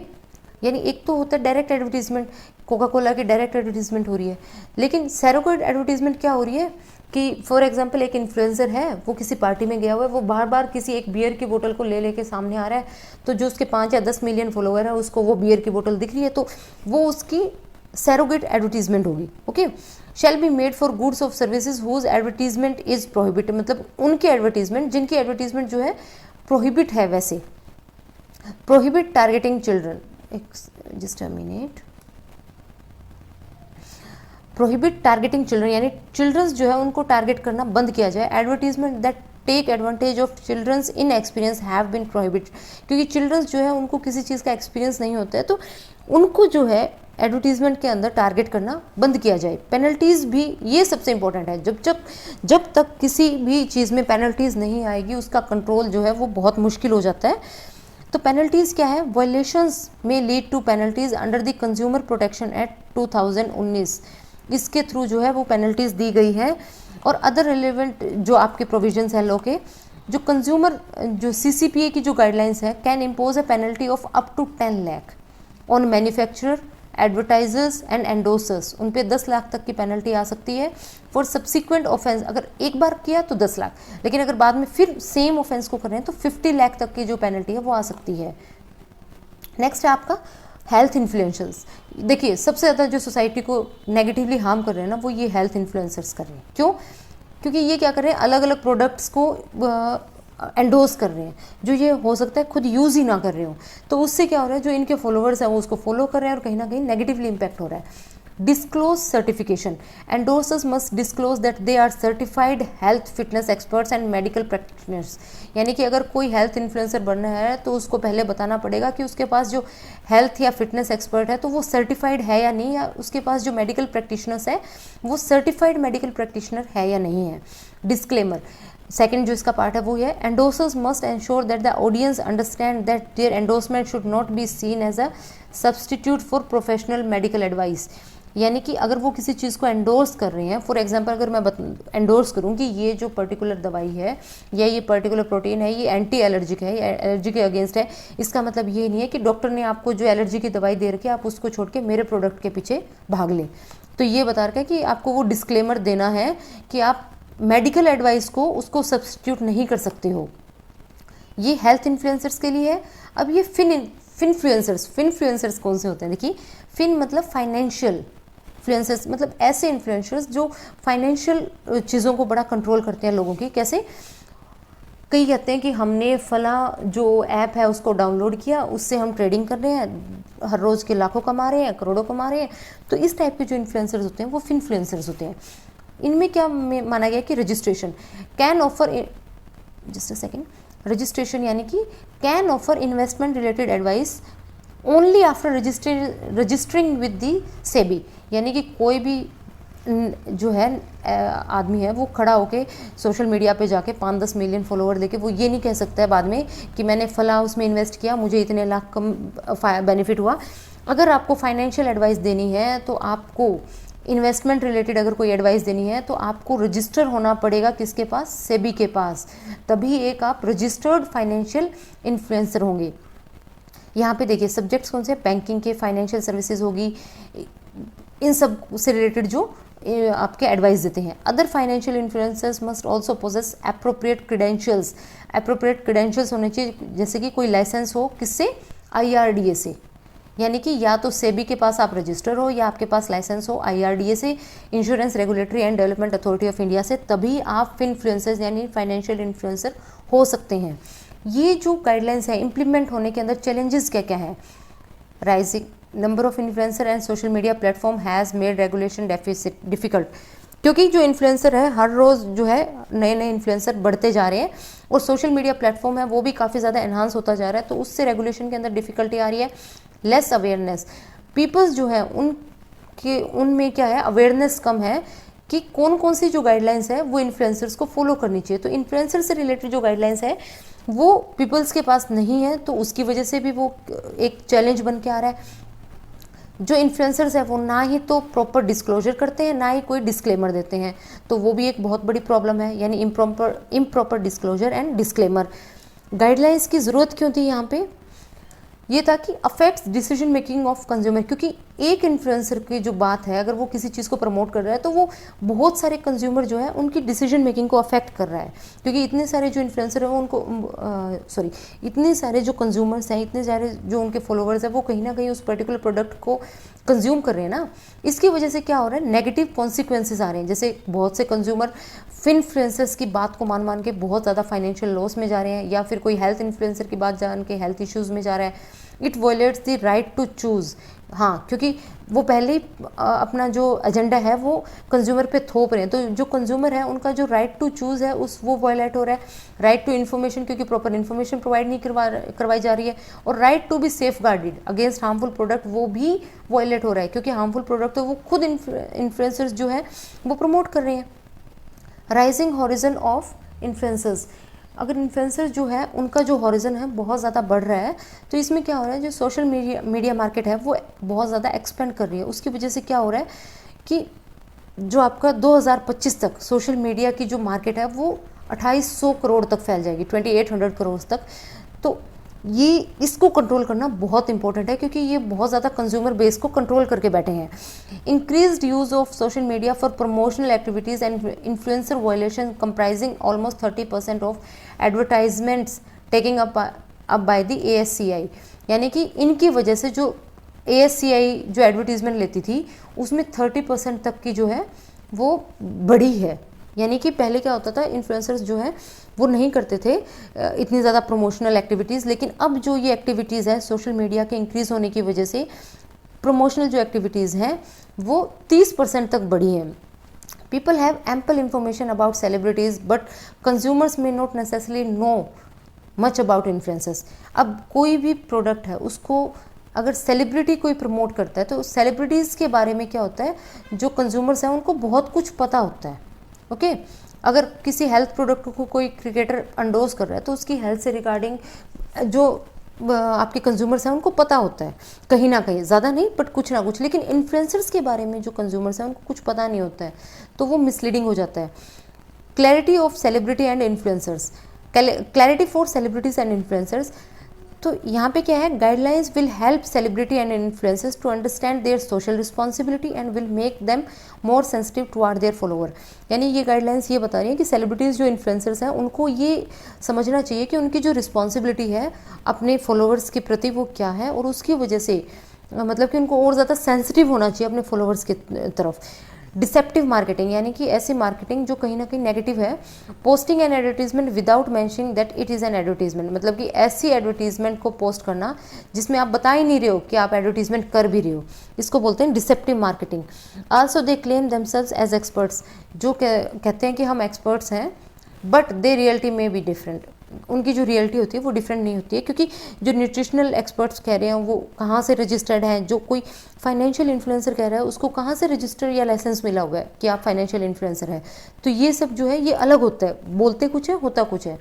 यानी एक तो होता है डायरेक्ट एडवर्टीजमेंट, कोका कोला की डायरेक्ट एडवर्टीजमेंट हो रही है, लेकिन सैरोगेट एडवर्टीजमेंट क्या हो रही है कि फॉर एग्जांपल एक इन्फ्लुएंसर है वो किसी पार्टी में गया हुआ है, वो बार बार किसी एक बियर की बोतल को ले लेके सामने आ रहा है, तो जो उसके 5 या 10 मिलियन फॉलोवर है उसको वो बियर की बोतल दिख रही है, तो वो उसकी सैरोगेट एडवर्टीजमेंट होगी। Okay, shall be made for goods of services whose advertisement is prohibited, मतलब उनकी एडवर्टीजमेंट जिनकी एडवर्टीजमेंट जो है प्रोहिबिट है। वैसे prohibit targeting children, just a minute, prohibit targeting children यानी चिल्ड्रंस जो है उनको टारगेट करना बंद किया जाए। Advertisement that take advantage of childrens inexperience have been prohibited, क्योंकि चिल्ड्रंस जो है उनको किसी चीज़ का एक्सपीरियंस नहीं होता है, तो उनको जो है एडवर्टीजमेंट के अंदर टारगेट करना बंद किया जाए। पेनल्टीज़ भी, ये सबसे इंपॉर्टेंट है, जब तक किसी भी चीज़ में पेनल्टीज़ नहीं आएगी उसका कंट्रोल जो है वो बहुत मुश्किल हो जाता है। तो पेनल्टीज़ क्या है, वायलेशंस में lead to penalties under the consumer protection act 2019, इसके थ्रू जो है वो पेनल्टीज़ दी गई है। और अदर रिलेवेंट जो आपके प्रोविजंस हैं लॉ के, जो कंज्यूमर जो CCPA की जो गाइडलाइंस है, can impose a penalty of up to 10 lakh on manufacturer, advertisers and endorsers, उन पे 10 लाख तक की पेनल्टी आ सकती है। फॉर सब्सिक्वेंट ऑफेंस, अगर एक बार किया तो 10 लाख, लेकिन अगर बाद में फिर सेम ऑफेंस को कर रहे हैं तो 50 लाख तक की जो पेनल्टी है वो आ सकती है। नेक्स्ट है आपका हेल्थ इन्फ्लुएंसर्स। देखिए सबसे ज़्यादा जो सोसाइटी को नेगेटिवली हार्म कर रहे हैं ना, वो ये हेल्थ इन्फ्लुएंसर्स कर रहे हैं। क्यों? क्योंकि ये क्या कर रहे हैं, अलग अलग प्रोडक्ट्स को एंडोर्स कर रहे हैं, जो ये हो सकता है खुद यूज़ ही ना कर रहे हो। तो उससे क्या हो रहा है, जो इनके फॉलोअर्स हैं वो उसको फॉलो कर रहे हैं और कहीं ना कहीं नेगेटिवली इम्पैक्ट हो रहा है। Disclose certification, endorsers must disclose that they are certified health fitness experts and medical practitioners, यानी कि अगर कोई हेल्थ इन्फ्लुएंसर बनना है तो उसको पहले बताना पड़ेगा कि उसके पास जो हेल्थ या फिटनेस एक्सपर्ट है तो वो सर्टिफाइड है या नहीं, या उसके पास जो मेडिकल प्रैक्टिशनर्स है वो सर्टिफाइड मेडिकल प्रैक्टिशनर है या नहीं है। डिस्क्लेमर, सेकेंड जो इसका पार्ट है वो है, endorsers must ensure that the audience understand that their endorsement should not be seen as a substitute for professional medical advice, यानी कि अगर वो किसी चीज़ को एंडोर्स कर रहे हैं, फॉर एग्जांपल अगर मैं एंडोर्स करूं कि ये जो पर्टिकुलर दवाई है या ये पर्टिकुलर प्रोटीन है ये एंटी एलर्जिक है, एलर्जी के अगेंस्ट है, इसका मतलब ये नहीं है कि डॉक्टर ने आपको जो एलर्जी की दवाई दे रखी है आप उसको छोड़ के मेरे प्रोडक्ट के पीछे भाग लें। तो ये बता रखा है कि आपको वो डिस्क्लेमर देना है कि आप मेडिकल एडवाइस को उसको सब्सटीट्यूट नहीं कर सकते हो। ये हेल्थ इन्फ्लुएंसर्स के लिए है। अब ये फिनफ्लुएंसर्स कौन से होते हैं? देखिए, फिन मतलब फाइनेंशियल इन्फ्लुएंसर्स, मतलब ऐसे इन्फ्लुएंसर्स जो फाइनेंशियल चीज़ों को बड़ा कंट्रोल करते हैं लोगों की। कैसे? कई कहते हैं कि हमने फला जो ऐप है उसको डाउनलोड किया, उससे हम ट्रेडिंग कर रहे हैं, हर रोज़ के लाखों कमा रहे हैं, करोड़ों कमा रहे हैं। तो इस टाइप के जो इन्फ्लुएंसर्स होते हैं वो फिनफ्लुएंसर्स होते हैं। इनमें क्या माना गया कि registration can offer, just a second, registration यानी कि can offer investment related advice only after registering with the SEBI, यानी कि कोई भी जो है आदमी है वो खड़ा होके सोशल मीडिया पे जाके 5-10 मिलियन फॉलोवर लेके वो ये नहीं कह सकता है बाद में कि मैंने फला उसमें इन्वेस्ट किया, मुझे इतने लाख कम बेनिफिट हुआ। अगर आपको फाइनेंशियल एडवाइस देनी है तो आपको इन्वेस्टमेंट रिलेटेड अगर कोई एडवाइस देनी है तो आपको रजिस्टर होना पड़ेगा किसके पास? सेबी के पास, तभी एक आप रजिस्टर्ड फाइनेंशियल इन्फ्लुएंसर होंगे। यहाँ पे देखिए सब्जेक्ट्स कौन से? बैंकिंग के, फाइनेंशियल सर्विसेज होगी, इन सब से रिलेटेड जो आपके एडवाइस देते हैं। Other financial influencers must also possess appropriate credentials, appropriate credentials होने चाहिए, जैसे कि कोई लाइसेंस हो, किससे? IRDA से, यानी कि या तो सेबी के पास आप रजिस्टर हो या आपके पास लाइसेंस हो IRDA से, insurance regulatory and development authority of India से, तभी आप फिनफ्लुएंसर्स यानी फाइनेंशियल इन्फ्लुएंसर हो सकते हैं। ये जो गाइडलाइंस है इम्प्लीमेंट होने के अंदर चैलेंजेस क्या क्या है? Rising number of influencer and social media platform has made regulation difficult, क्योंकि जो इन्फ्लुएंसर है हर रोज़ जो है नए नए इन्फ्लुएंसर बढ़ते जा रहे हैं और सोशल मीडिया प्लेटफॉर्म है वो भी काफ़ी ज़्यादा एनहांस होता जा रहा है, तो उससे रेगुलेशन के अंदर डिफिकल्टी आ रही है। लेस अवेयरनेस, पीपल्स जो है उनमें क्या है, अवेयरनेस कम है कि कौन कौन सी जो गाइडलाइंस है वो इन्फ्लुएंसर्स को फॉलो करनी चाहिए। तो इन्फ्लुएंसर से रिलेटेड जो गाइडलाइंस है वो पीपल्स के पास नहीं है, तो उसकी वजह से भी वो एक चैलेंज बन के आ रहा है। जो इन्फ्लुएंसर्स है वो ना ही तो प्रॉपर डिस्क्लोजर करते हैं ना ही कोई डिस्क्लेमर देते हैं, तो वो भी एक बहुत बड़ी प्रॉब्लम है, यानी improper disclosure and disclaimer. Guidelines की ज़रूरत क्यों थी यहाँ पे? ये था कि affects decision making of consumer, क्योंकि एक इन्फ्लुएंसर की जो बात है अगर वो किसी चीज़ को प्रमोट कर रहा है तो वो बहुत सारे कंज्यूमर जो है उनकी डिसीजन मेकिंग को अफेक्ट कर रहा है, क्योंकि इतने सारे जो इन्फ्लुएंसर है वो उनको इतने सारे जो कंज्यूमर्स हैं, इतने सारे जो उनके फॉलोअर्स हैं वो कहीं ना कहीं उस पर्टिकुलर प्रोडक्ट को कंज्यूम कर रहे हैं ना। इसकी वजह से क्या हो रहा है, नेगेटिव कॉन्सिक्वेंसेज आ रहे हैं। जैसे बहुत से कंज्यूमर फिनफ्लुएंसर्स की बात को मान के बहुत ज़्यादा फाइनेंशियल लॉस में जा रहे हैं, या फिर कोई हेल्थ इन्फ्लुएंसर की बात जान के हेल्थ इश्यूज़ में जा रहा है, it violates the right to choose. हाँ, क्योंकि वो पहले ही अपना जो एजेंडा है वो कंज्यूमर पे थोप रहे हैं, तो जो कंज्यूमर है उनका जो राइट टू चूज़ है उस वो वॉयलेट हो रहा है। राइट टू इन्फॉर्मेशन, क्योंकि प्रॉपर इन्फॉर्मेशन प्रोवाइड नहीं करवाई जा रही है। और right to be safeguarded against harmful product, वो भी वॉयलेट हो रहा है, क्योंकि हार्मफुल प्रोडक्ट तो वो खुद इन्फ्लुएंसर्स जो है वो प्रमोट कर रहे हैं। राइजिंग हॉरिजन ऑफ इन्फ्लुएंसर्स, अगर इन्फ्लुएंसर्स जो है उनका जो हॉरिजन है बहुत ज़्यादा बढ़ रहा है, तो इसमें क्या हो रहा है, जो सोशल मीडिया मार्केट है वो बहुत ज़्यादा एक्सपेंड कर रही है। उसकी वजह से क्या हो रहा है कि जो आपका 2025 तक सोशल मीडिया की जो मार्केट है वो 2800 करोड़ तक फैल जाएगी, 2800 करोड़ तक। तो ये इसको कंट्रोल करना बहुत इंपॉर्टेंट है, क्योंकि ये बहुत ज़्यादा कंज्यूमर बेस को कंट्रोल करके बैठे हैं। Increased use of social media for promotional activities and influencer violation comprising almost 30% of advertisements taking up by the ASCI, यानी कि इनकी वजह से जो ASCI जो एडवर्टीजमेंट लेती थी उसमें 30% तक की जो है वो बढ़ी है। यानी कि पहले क्या होता था, इन्फ्लुएंसर्स जो है वो नहीं करते थे इतनी ज़्यादा प्रमोशनल एक्टिविटीज़, लेकिन अब जो ये एक्टिविटीज़ है सोशल मीडिया के इंक्रीज़ होने की वजह से प्रमोशनल जो एक्टिविटीज़ हैं वो 30% तक बढ़ी हैं। People have ample information about celebrities but consumers may not necessarily know much about influencers. अब कोई भी प्रोडक्ट है उसको अगर सेलिब्रिटी कोई प्रमोट करता है तो सेलिब्रिटीज़ के बारे में क्या होता है, जो कंज्यूमर्स हैं उनको बहुत कुछ पता होता है। ओके, अगर किसी हेल्थ प्रोडक्ट को कोई क्रिकेटर एंडोर्स कर रहा है तो उसकी हेल्थ से रिगार्डिंग जो आपके कंज्यूमर्स हैं उनको पता होता है, कहीं ना कहीं, ज़्यादा नहीं बट कुछ ना कुछ। लेकिन इन्फ्लुएंसर्स के बारे में जो कंज्यूमर्स हैं उनको कुछ पता नहीं होता है, तो वो मिसलीडिंग हो जाता है। Clarity of celebrity and influencers, clarity for celebrities and influencers, तो यहाँ पे क्या है, guidelines will help celebrity and influencers to understand their social responsibility and will make them more sensitive toward their follower. यानी ये गाइडलाइंस ये बता रही है कि सेलिब्रिटीज़ जो इन्फ्लुएंसर्स हैं उनको ये समझना चाहिए कि उनकी जो रिस्पॉन्सिबिलिटी है अपने फॉलोअर्स के प्रति वो क्या है, और उसकी वजह से मतलब कि उनको और ज़्यादा सेंसिटिव होना चाहिए अपने फॉलोअर्स की तरफ। डिसेप्टिव मार्केटिंग, यानी कि ऐसी मार्केटिंग जो कहीं ना कहीं नेगेटिव है। Posting N advertisement without mentioning that it is an advertisement, मतलब कि ऐसी एडवर्टीजमेंट को पोस्ट करना जिसमें आप बता ही नहीं रहे हो कि आप एडवर्टीजमेंट कर भी रहे हो, इसको बोलते हैं deceptive marketing. Also they claim themselves as experts, जो कहते हैं कि हम एक्सपर्ट्स हैं, बट दे रियलिटी में भी डिफरेंट, उनकी जो रियलिटी होती है वो डिफरेंट नहीं होती है, क्योंकि जो न्यूट्रिशनल एक्सपर्ट्स कह रहे हैं वो कहाँ से रजिस्टर्ड हैं, जो कोई फाइनेंशियल इन्फ्लुएंसर कह रहा है उसको कहाँ से रजिस्टर या लाइसेंस मिला हुआ है कि आप फाइनेंशियल इन्फ्लुएंसर हैं, तो ये सब जो है ये अलग होता है, बोलते कुछ है होता कुछ है।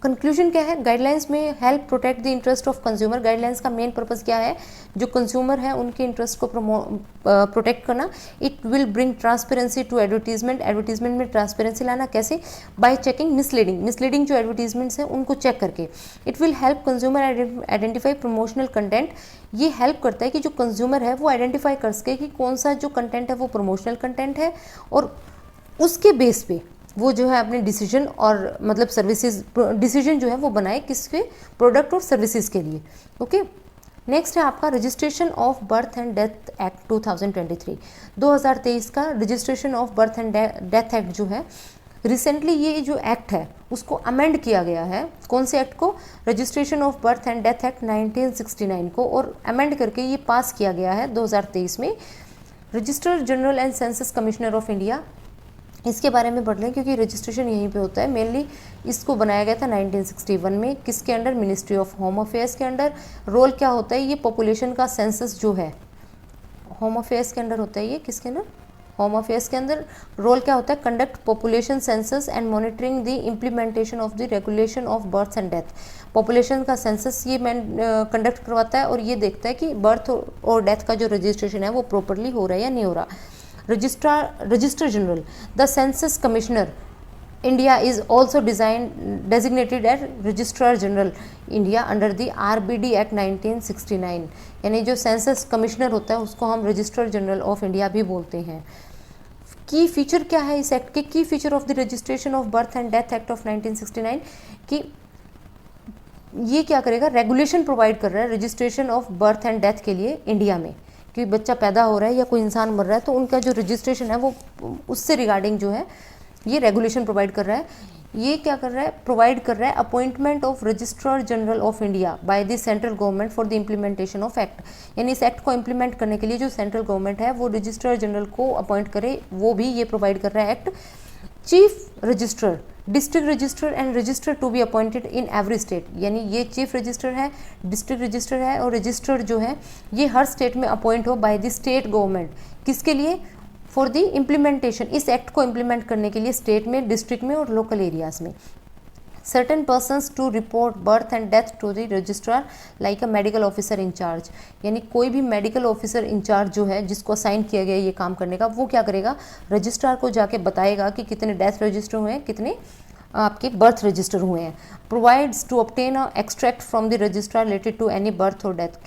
कंक्लूजन क्या है, गाइडलाइंस में help protect the interest of consumer, guidelines का मेन पर्पस क्या है, जो कंज्यूमर है उनके इंटरेस्ट को प्रोटेक्ट करना। It will bring transparency to advertisement, advertisement में ट्रांसपेरेंसी लाना कैसे, बाय चेकिंग मिसलीडिंग जो एडवर्टीजमेंट्स हैं उनको चेक करके। It will help consumer identify promotional content, ये हेल्प करता है कि जो कंज्यूमर है वो आइडेंटिफाई कर सके कि कौन सा जो कंटेंट है वो प्रमोशनल कंटेंट है, और उसके बेस पे वो जो है अपने डिसीजन और मतलब सर्विसेज डिसीजन जो है वो बनाए किसके, प्रोडक्ट और सर्विसेज के लिए। ओके, नेक्स्ट है आपका registration of birth and death act 2023, 2023 का registration of birth and death act जो है, रिसेंटली ये जो एक्ट है उसको अमेंड किया गया है। कौन से एक्ट को, registration of birth and death act 1969 को, और अमेंड करके ये पास किया गया है 2023 में। Registrar general and census commissioner of India, इसके बारे में पढ़ लें क्योंकि रजिस्ट्रेशन यहीं पे होता है। मेनली इसको बनाया गया था 1961 में, किसके under, ministry of home affairs के अंडर। रोल क्या होता है, ये पॉपुलेशन का सेंसस जो है होम अफेयर्स के अंडर होता है, ये किसके अंदर, होम अफेयर्स के अंदर। रोल क्या होता है, conduct population census and monitoring the implementation of the regulation of birth and death. Population का सेंसस ये कंडक्ट करवाता है और ये देखता है कि बर्थ और डेथ का जो रजिस्ट्रेशन है वो प्रॉपरली हो रहा है या नहीं हो रहा। Register general, the census commissioner India is also designated as registrar general India under the RBD act 1969, यानी जो सेंसस कमिश्नर होता है उसको हम रजिस्ट्रार जनरल ऑफ इंडिया भी बोलते हैं। की फीचर क्या है इस एक्ट के, की feature of the registration of birth and death act of 1969, कि ये क्या करेगा, रेगुलेशन प्रोवाइड कर रहा है registration of birth and death के लिए इंडिया में, कि बच्चा पैदा हो रहा है या कोई इंसान मर रहा है तो उनका जो रजिस्ट्रेशन है वो उससे रिगार्डिंग जो है ये रेगुलेशन प्रोवाइड कर रहा है। ये क्या कर रहा है, प्रोवाइड कर रहा है appointment of registrar general of India by the central government for the implementation of act, यानी इस एक्ट को इम्प्लीमेंट करने के लिए जो सेंट्रल गवर्नमेंट है वो रजिस्ट्रार जनरल को अपॉइंट करे, वो भी ये प्रोवाइड कर रहा है act. Chief registrar, district registrar and registrar to be appointed in every state, यानी ये चीफ रजिस्ट्रार है, डिस्ट्रिक्ट रजिस्ट्रार है और रजिस्ट्रार जो है ये हर स्टेट में अपॉइंट हो बाय द स्टेट गवर्नमेंट, किसके लिए, फॉर द इम्प्लीमेंटेशन, इस एक्ट को इम्प्लीमेंट करने के लिए स्टेट में, डिस्ट्रिक्ट में और लोकल एरियाज में। Certain persons to report birth and death to the registrar like a medical officer in charge, यानी कोई भी मेडिकल ऑफिसर इंचार्ज जो है जिसको असाइन किया गया ये काम करने का, वो क्या करेगा, रजिस्ट्रार को जाके बताएगा कि कितने डेथ रजिस्टर हुए हैं, कितने आपके बर्थ रजिस्टर हुए हैं। Provides to obtain a extract from the registrar related to any birth और डेथ,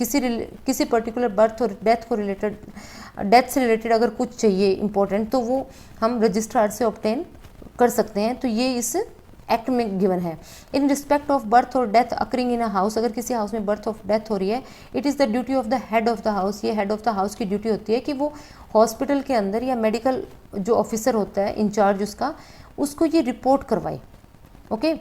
किसी पर्टिकुलर बर्थ और डेथ को रिलेटेड, डेथ से रिलेटेड अगर कुछ चाहिए इंपॉर्टेंट तो वो हम रजिस्ट्रार से ऑब्टेन कर सकते हैं, तो ये इस एक्ट में गिवन है। इन रिस्पेक्ट ऑफ बर्थ और death occurring in a house, अगर किसी हाउस में बर्थ ऑफ डेथ हो रही है, it is the duty of the head of the house, ये हेड ऑफ द हाउस की ड्यूटी होती है कि वो हॉस्पिटल के अंदर या मेडिकल जो ऑफिसर होता है इंचार्ज उसका, उसको ये रिपोर्ट करवाए। ओके,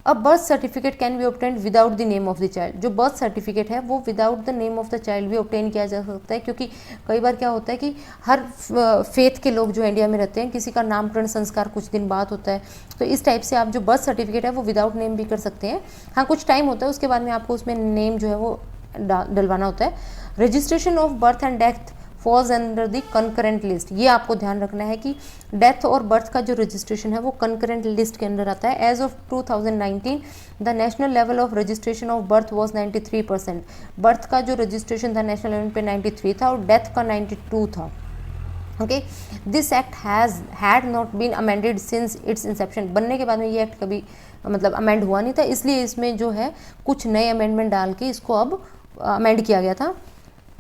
अब birth certificate can be obtained without the name of the child, जो बर्थ सर्टिफिकेट है वो without the name of the child भी ऑब्टेन किया जा सकता है, क्योंकि कई बार क्या होता है कि हर फेथ के लोग जो इंडिया में रहते हैं किसी का नामकरण संस्कार कुछ दिन बाद होता है, तो इस टाइप से आप जो बर्थ सर्टिफिकेट है वो विदाउट नेम भी कर सकते हैं। हाँ, कुछ टाइम होता है उसके बाद में आपको उसमें नेम जो है वो डलवाना होता है। Registration of birth and death falls under the concurrent list, ये आपको ध्यान रखना है कि डेथ और बर्थ का जो रजिस्ट्रेशन है वो कंकरेंट लिस्ट के अंदर आता है। As of 2019 the national level of registration of birth was 93%, birth का जो रजिस्ट्रेशन था नेशनल लेवल पे 93 था और डेथ का 92 था। Okay, this act had not been amended since its inception, बनने के बाद में ये एक्ट कभी मतलब अमेंड हुआ नहीं था, इसलिए इसमें जो है कुछ नए अमेंडमेंट डाल के इसको अब अमेंड किया गया था।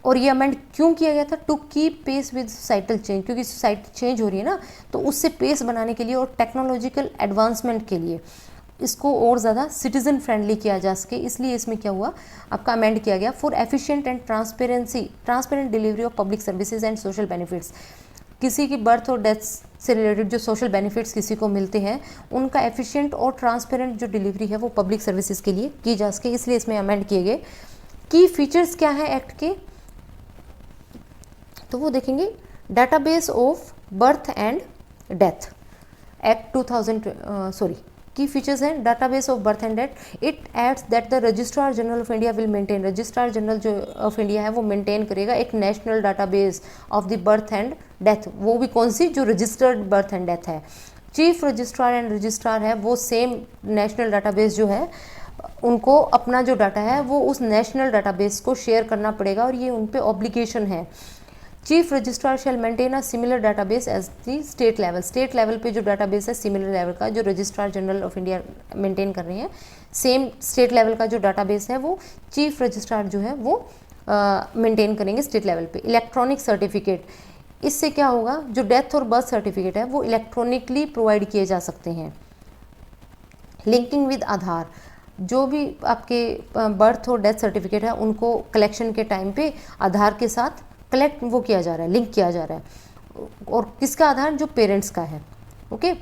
और ये अमेंड क्यों किया गया था, to keep pace with societal change, क्योंकि सोसाइटी चेंज हो रही है ना, तो उससे पेस बनाने के लिए और टेक्नोलॉजिकल एडवांसमेंट के लिए इसको और ज़्यादा सिटीजन फ्रेंडली किया जा सके, इसलिए इसमें क्या हुआ आपका अमेंड किया गया। For efficient and transparent delivery of public services and social benefits, किसी की बर्थ और डेथ से रिलेटेड जो सोशल बेनिफिट्स किसी को मिलते हैं उनका एफिशिएंट और ट्रांसपेरेंट जो डिलीवरी है वो पब्लिक सर्विसेज के लिए की जा सके, इसलिए इसमें अमेंड किए गए। की फीचर्स क्या है एक्ट के, तो वो देखेंगे database of birth and death act 2000 की फीचर्स हैं database of birth and death, it adds that the registrar general of India will maintain, registrar general जो ऑफ इंडिया है वो मेंटेन करेगा एक national database of the birth and death, वो भी कौन सी, जो रजिस्टर्ड बर्थ एंड डेथ है। चीफ रजिस्ट्रार एंड रजिस्ट्रार है वो सेम नेशनल डाटाबेस जो है उनको अपना जो डाटा है वो उस नेशनल डाटाबेस को शेयर करना पड़ेगा और ये उन पे ऑब्लिगेशन है। Chief registrar shall maintain a similar database as the state level, state level पे जो डाटाबेस है सिमिलर लेवल का जो registrar general of India maintain कर रहे हैं, सेम स्टेट लेवल का जो डाटाबेस है वो चीफ रजिस्ट्रार जो है वो मेंटेन करेंगे स्टेट लेवल पे। इलेक्ट्रॉनिक सर्टिफिकेट, इससे क्या होगा, जो डेथ और बर्थ सर्टिफिकेट है वो इलेक्ट्रॉनिकली प्रोवाइड किए जा सकते हैं। लिंकिंग विद आधार, जो भी आपके बर्थ और डेथ सर्टिफिकेट है उनको कलेक्शन के टाइम पे आधार के साथ कलेक्ट वो किया जा रहा है, लिंक किया जा रहा है, और किसका आधार, जो पेरेंट्स का है। ओके,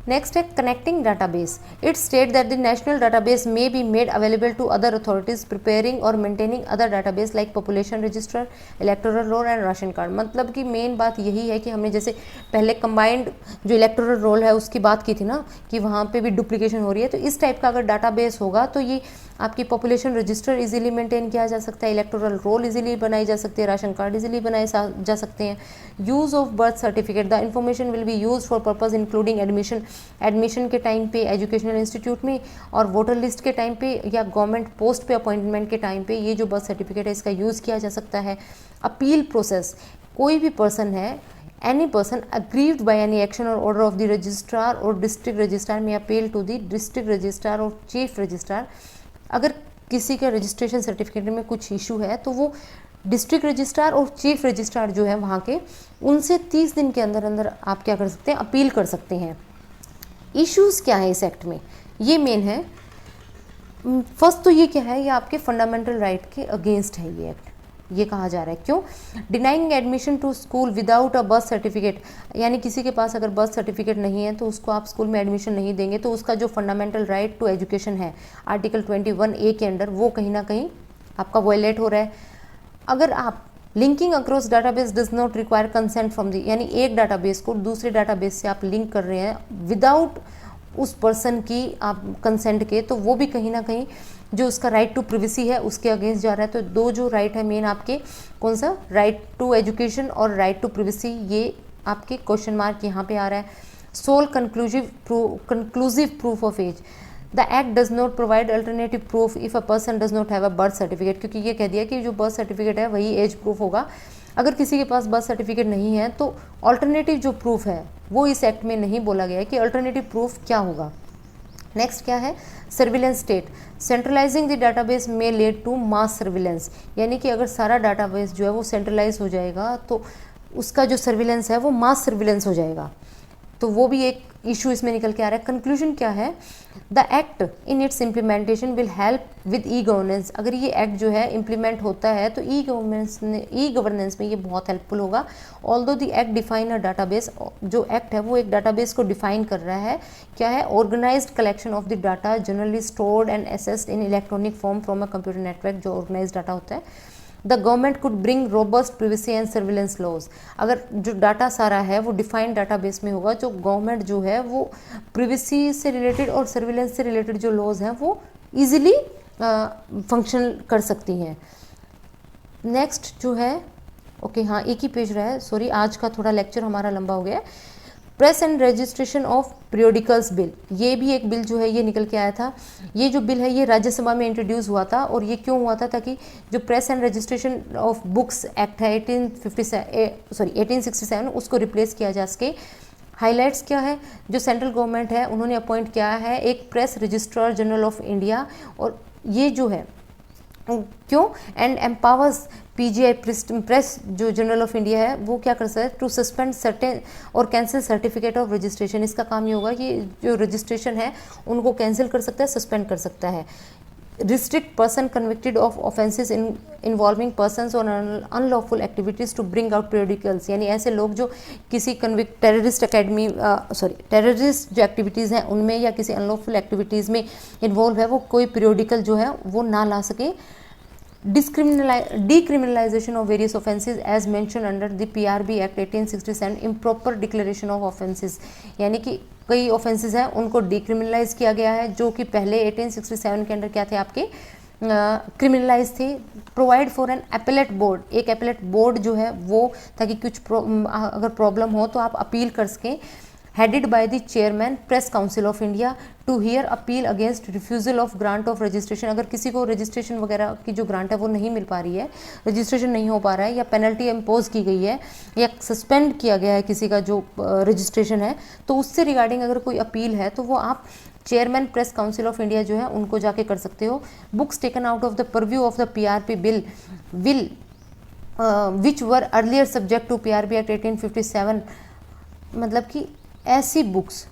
नेक्स्ट है connecting database, it state that the national database may be made available to other authorities preparing और maintaining other database like population register, electoral roll and ration card. मतलब कि मेन बात यही है कि हमने जैसे पहले कंबाइंड जो इलेक्टोरल रोल है उसकी बात की थी ना कि वहाँ पे भी डुप्लीकेशन हो रही है, तो इस टाइप का अगर डाटाबेस होगा तो ये आपकी पॉपुलेशन रजिस्टर इजीली मेंटेन किया जा सकता है, इलेक्टोरल रोल इजीली बनाई जा सकती है, राशन कार्ड इजीली बनाए जा सकते हैं। Use of birth certificate, the information will be use for purpose including admission के टाइम पे एजुकेशनल इंस्टीट्यूट में और वोटर लिस्ट के टाइम पे या गवर्नमेंट पोस्ट पे अपॉइंटमेंट के टाइम पे ये जो बर्थ सर्टिफिकेट है इसका यूज़ किया जा सकता है। अपील प्रोसेस, कोई भी पर्सन है, any person aggrieved by any action or order of the registrar or district registrar may appeal to the district registrar or chief registrar। अगर किसी का रजिस्ट्रेशन सर्टिफिकेट में कुछ इशू है तो वो डिस्ट्रिक्ट रजिस्ट्रार और चीफ रजिस्ट्रार जो है वहाँ के, उनसे 30 दिन के अंदर अंदर आप क्या कर सकते हैं, अपील कर सकते हैं। इश्यूज़ क्या है इस एक्ट में, ये मेन है। फर्स्ट तो ये क्या है, ये आपके फंडामेंटल राइट के अगेंस्ट है ये एक्ट। ये कहा जा रहा है। क्यों? Denying admission to school without a birth certificate, यानी किसी के पास अगर बर्थ सर्टिफिकेट नहीं है तो उसको आप स्कूल में एडमिशन नहीं देंगे, तो उसका जो फंडामेंटल राइट टू एजुकेशन है आर्टिकल 21A के अंडर, वो कहीं ना कहीं आपका वायलेट हो रहा है। अगर आप linking across database does not require consent from the, यानी एक डाटाबेस को दूसरे डाटाबेस से आप लिंक कर रहे हैं विदाउट उस पर्सन की आप कंसेंट के, तो वो भी कहीं ना कहीं जो उसका राइट टू प्रिवेसी है उसके अगेंस्ट जा रहा है। तो दो जो राइट है मेन आपके, कौन सा? राइट टू एजुकेशन और राइट टू प्रिवेसी, ये आपके क्वेश्चन मार्क यहाँ पे आ रहा है। Sole conclusive proof of age, the act does not provide alternative proof if a person does not have a birth certificate, क्योंकि ये कह दिया कि जो बर्थ सर्टिफिकेट है वही एज प्रूफ होगा। अगर किसी के पास बर्थ सर्टिफिकेट नहीं है तो अल्टरनेटिव जो प्रूफ है वो इस एक्ट में नहीं बोला गया है कि अल्टरनेटिव प्रूफ क्या होगा। नेक्स्ट क्या है? Surveillance state, centralising the database में लीड टू मास सर्विलेंस, यानी कि अगर सारा डाटाबेस जो है वो सेंट्रलाइज हो जाएगा तो उसका जो सर्विलेंस है वो मास सर्विलेंस हो जाएगा, तो वो भी एक इशू इसमें निकल के आ रहा है। कंक्लूजन क्या है? The act in its implementation will help with e governance, अगर ये एक्ट जो है इम्प्लीमेंट होता है तो ई गवर्नेंस में ये बहुत हेल्पफुल होगा। Although the act define a database, जो एक्ट है वो एक डाटाबेस को डिफाइन कर रहा है, क्या है? Organized collection of the data generally stored and accessed in electronic form from a computer network, जो ऑर्गेनाइज्ड डाटा होता है। The government could bring robust privacy and surveillance laws, अगर जो डाटा सारा है वो डिफाइंड डाटाबेस में होगा, जो गवर्नमेंट जो है वो प्रिवेसी से रिलेटेड और सर्विलेंस से रिलेटेड जो लॉज हैं वो इजीली फंक्शन कर सकती हैं। नेक्स्ट जो है, ओके हाँ एक ही पेज रहा है, सॉरी आज का थोड़ा लेक्चर हमारा लंबा हो गया है। Press and registration of periodicals bill, ये भी एक बिल जो है ये निकल के आया था। ये जो बिल है ये राज्यसभा में इंट्रोड्यूस हुआ था, और ये क्यों हुआ था? ताकि जो press and registration of books act है 1867 उसको रिप्लेस किया जा सके। हाईलाइट्स क्या है? जो सेंट्रल गवर्नमेंट है उन्होंने अपॉइंट किया है एक press registrar general of India, और ये जो है क्यों? एंड एम्पावर्स पीजीआई प्रेस जो जनरल ऑफ इंडिया है वो क्या कर सकता है? टू सस्पेंड सर्टेन और कैंसिल सर्टिफिकेट ऑफ रजिस्ट्रेशन, इसका काम ये होगा कि जो रजिस्ट्रेशन है उनको कैंसिल कर सकता है, सस्पेंड कर सकता है। Restrict person convicted of offences involving persons और unlawful activities to bring out periodicals, यानी ऐसे लोग जो किसी टेररिस्ट टेररिस्ट जो एक्टिविटीज़ हैं उनमें या किसी अनलॉफुल एक्टिविटीज़ में इन्वॉल्व है, वो कोई पीरियोडिकल जो है वो ना ला सके। decriminalization of various offences as mentioned under the PRB Act 1867, improper declaration of offences, यानी कि कई ऑफेंसेस हैं उनको डिक्रिमिनलाइज किया गया है जो कि पहले 1867 के अंडर क्या थे? आपके क्रिमिनलाइज थे। Provide for an appellate board, एक एपेलेट बोर्ड जो है वो, ताकि कुछ अगर प्रॉब्लम हो तो आप अपील कर सकें। headed by the chairman press council of India to hear appeal against refusal of grant of registration, अगर किसी को रजिस्ट्रेशन वगैरह की जो ग्रांट है वो नहीं मिल पा रही है, रजिस्ट्रेशन नहीं हो पा रहा है, या पेनल्टी इम्पोज की गई है या सस्पेंड किया गया है किसी का जो रजिस्ट्रेशन है, तो उससे रिगार्डिंग अगर कोई अपील है तो वो आप chairman press council of India जो है उनको जाके कर सकते हो। Books taken out of the purview of the PRP bill will which were earlier subject to PRB act 1857, मतलब कि ऐसी बुक्स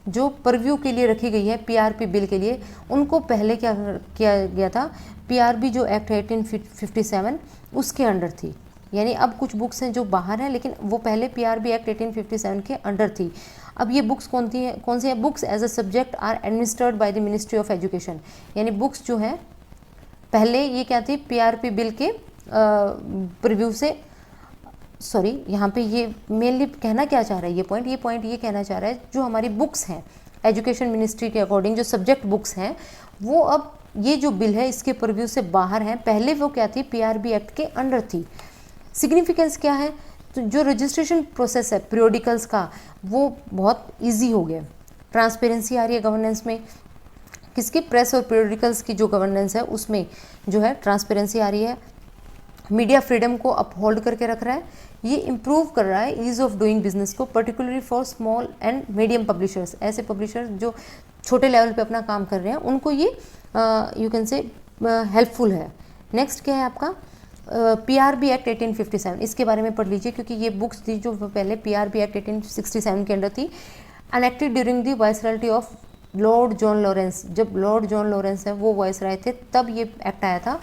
जो परव्यू के लिए रखी गई है PRP बिल के लिए, उनको पहले क्या किया गया था? PRB जो एक्ट है 1857 उसके अंडर थी, यानी अब कुछ बुक्स हैं जो बाहर हैं लेकिन वो पहले PRB एक्ट 1857 के अंडर थी। अब ये बुक्स कौन सी हैं? Books as a subject are administered by the ministry of education, यानी बुक्स जो है पहले ये क्या थी? PRP बिल के प्रिव्यू से, सॉरी यहाँ पे ये मेनली कहना क्या चाह रहा है, ये पॉइंट ये कहना चाह रहा है जो हमारी बुक्स हैं एजुकेशन मिनिस्ट्री के अकॉर्डिंग जो सब्जेक्ट बुक्स हैं वो अब ये जो बिल है इसके परव्यू से बाहर हैं, पहले वो क्या थी? PRB एक्ट के अंडर थी। सिग्निफिकेंस क्या है? तो जो रजिस्ट्रेशन प्रोसेस है पीरियोडिकल्स का वो बहुत ईजी हो गया, ट्रांसपेरेंसी आ रही है गवर्नेंस में, किसकी? प्रेस और पीरियोडिकल्स की जो गवर्नेंस है उसमें जो है ट्रांसपेरेंसी आ रही है। मीडिया फ्रीडम को अपहोल्ड करके रख रहा है, ये इम्प्रूव कर रहा है ईज ऑफ डूइंग बिजनेस को, particularly for small and medium publishers, ऐसे पब्लिशर्स जो छोटे लेवल पे अपना काम कर रहे हैं उनको ये यू कैन से हेल्पफुल है। नेक्स्ट क्या है आपका? PRB एक्ट 1857, इसके बारे में पढ़ लीजिए क्योंकि ये बुक्स थी जो पहले PRB एक्ट 1867 के अंडर थी। Enacted during the viceroyalty of lord John Lawrence, जब लॉर्ड जॉन लॉरेंस है वो वाइसराय थे तब ये एक्ट आया था।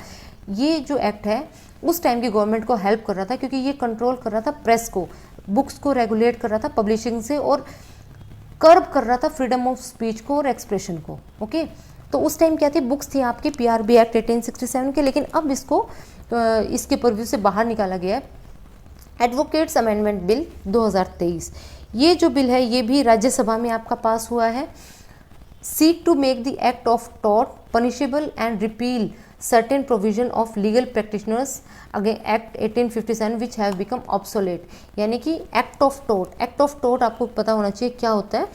ये जो एक्ट है उस टाइम की गवर्नमेंट को हेल्प कर रहा था, क्योंकि ये कंट्रोल कर रहा था प्रेस को, बुक्स को रेगुलेट कर रहा था पब्लिशिंग से, और कर्ब कर रहा था फ्रीडम ऑफ स्पीच को और एक्सप्रेशन को। ओके, तो उस टाइम क्या थी, बुक्स थी आपकी पीआरबी एक्ट 1867 के, लेकिन अब इसको इसके परव्यू से बाहर निकाला गया है एडवोकेट्स अमेंडमेंट बिल 2023। ये जो बिल है ये भी राज्यसभा में आपका पास हुआ है। Seek to make the act of tort punishable and repeal certain provision of legal practitioners again act 1857 which have become obsolete. यानी कि एक्ट ऑफ टॉर्ट आपको पता होना चाहिए क्या होता है,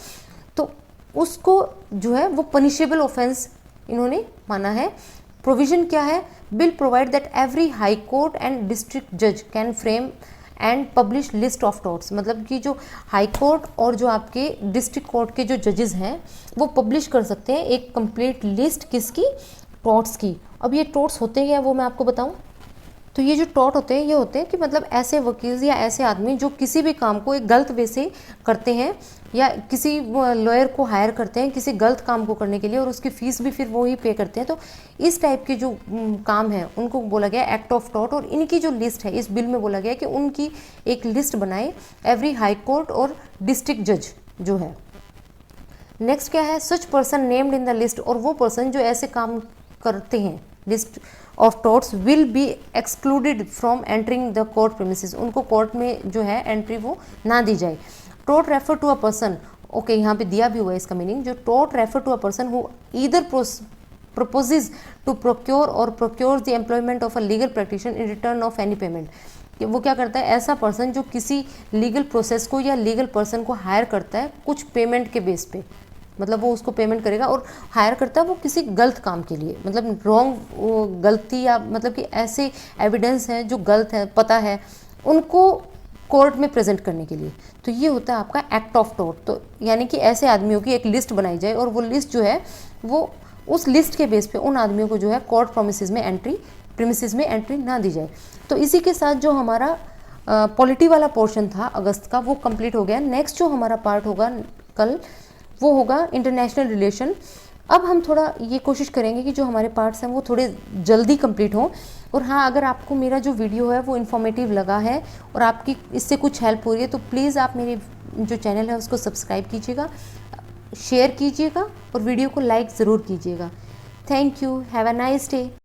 तो उसको जो है वो पनिशेबल ऑफेंस इन्होंने माना है। प्रोविजन क्या है, bill provide that every high court and district जज can frame and publish list of torts. मतलब कि जो हाई कोर्ट और जो आपके डिस्ट्रिक्ट कोर्ट के जो जजेस हैं वो पब्लिश कर सकते हैं एक कंप्लीट लिस्ट किसकी, टॉर्ट्स की। अब ये टॉर्ट्स होते हैं वो मैं आपको बताऊं, तो ये जो टॉर्ट होते हैं ये होते हैं कि मतलब ऐसे वकील या ऐसे आदमी जो किसी भी काम को एक गलत वे से करते हैं, या किसी लॉयर को हायर करते हैं किसी गलत काम को करने के लिए और उसकी फीस भी फिर वो ही पे करते हैं, तो इस टाइप के जो काम है उनको बोला गया एक्ट ऑफ टॉर्ट। और इनकी जो लिस्ट है इस बिल में बोला गया कि उनकी एक लिस्ट बनाए एवरी हाई कोर्ट और डिस्ट्रिक्ट जज जो है। नेक्स्ट क्या है, such person named in the list, और वो पर्सन जो ऐसे काम करते हैं list of torts will be excluded from entering the court premises. उनको कोर्ट में जो है एंट्री वो ना दी जाए। Tort refer to a person, okay यहाँ पे दिया भी हुआ है इसका मीनिंग, जो tort refer to a person who either proposes to procure or procures the employment of a legal practitioner in return of any payment। वो क्या करता है, ऐसा पर्सन जो किसी लीगल प्रोसेस को या लीगल पर्सन को हायर करता है कुछ पेमेंट के बेस पे, मतलब वो उसको पेमेंट करेगा और हायर करता है वो किसी गलत काम के लिए, मतलब रॉन्ग गलती या मतलब कि ऐसे एविडेंस हैं जो गलत है पता है उनको कोर्ट में प्रेजेंट करने के लिए। तो ये होता है आपका एक्ट ऑफ टॉर्ट। तो यानी कि ऐसे आदमियों की एक लिस्ट बनाई जाए और वो लिस्ट जो है वो उस लिस्ट के बेस पे उन आदमियों को जो है कोर्ट प्रीमिसेस में एंट्री ना दी जाए। तो इसी के साथ जो हमारा पॉलिटी वाला पोर्शन था अगस्त का वो कंप्लीट हो गया। नेक्स्ट जो हमारा पार्ट होगा कल वो होगा इंटरनेशनल रिलेशन। अब हम थोड़ा ये कोशिश करेंगे कि जो हमारे पार्ट्स हैं वो थोड़े जल्दी कंप्लीट हों। और हाँ, अगर आपको मेरा जो वीडियो है वो इन्फॉर्मेटिव लगा है और आपकी इससे कुछ हेल्प हो रही है तो प्लीज़ आप मेरे जो चैनल है उसको सब्सक्राइब कीजिएगा, शेयर कीजिएगा और वीडियो को लाइक ज़रूर कीजिएगा। Thank you, have a nice day.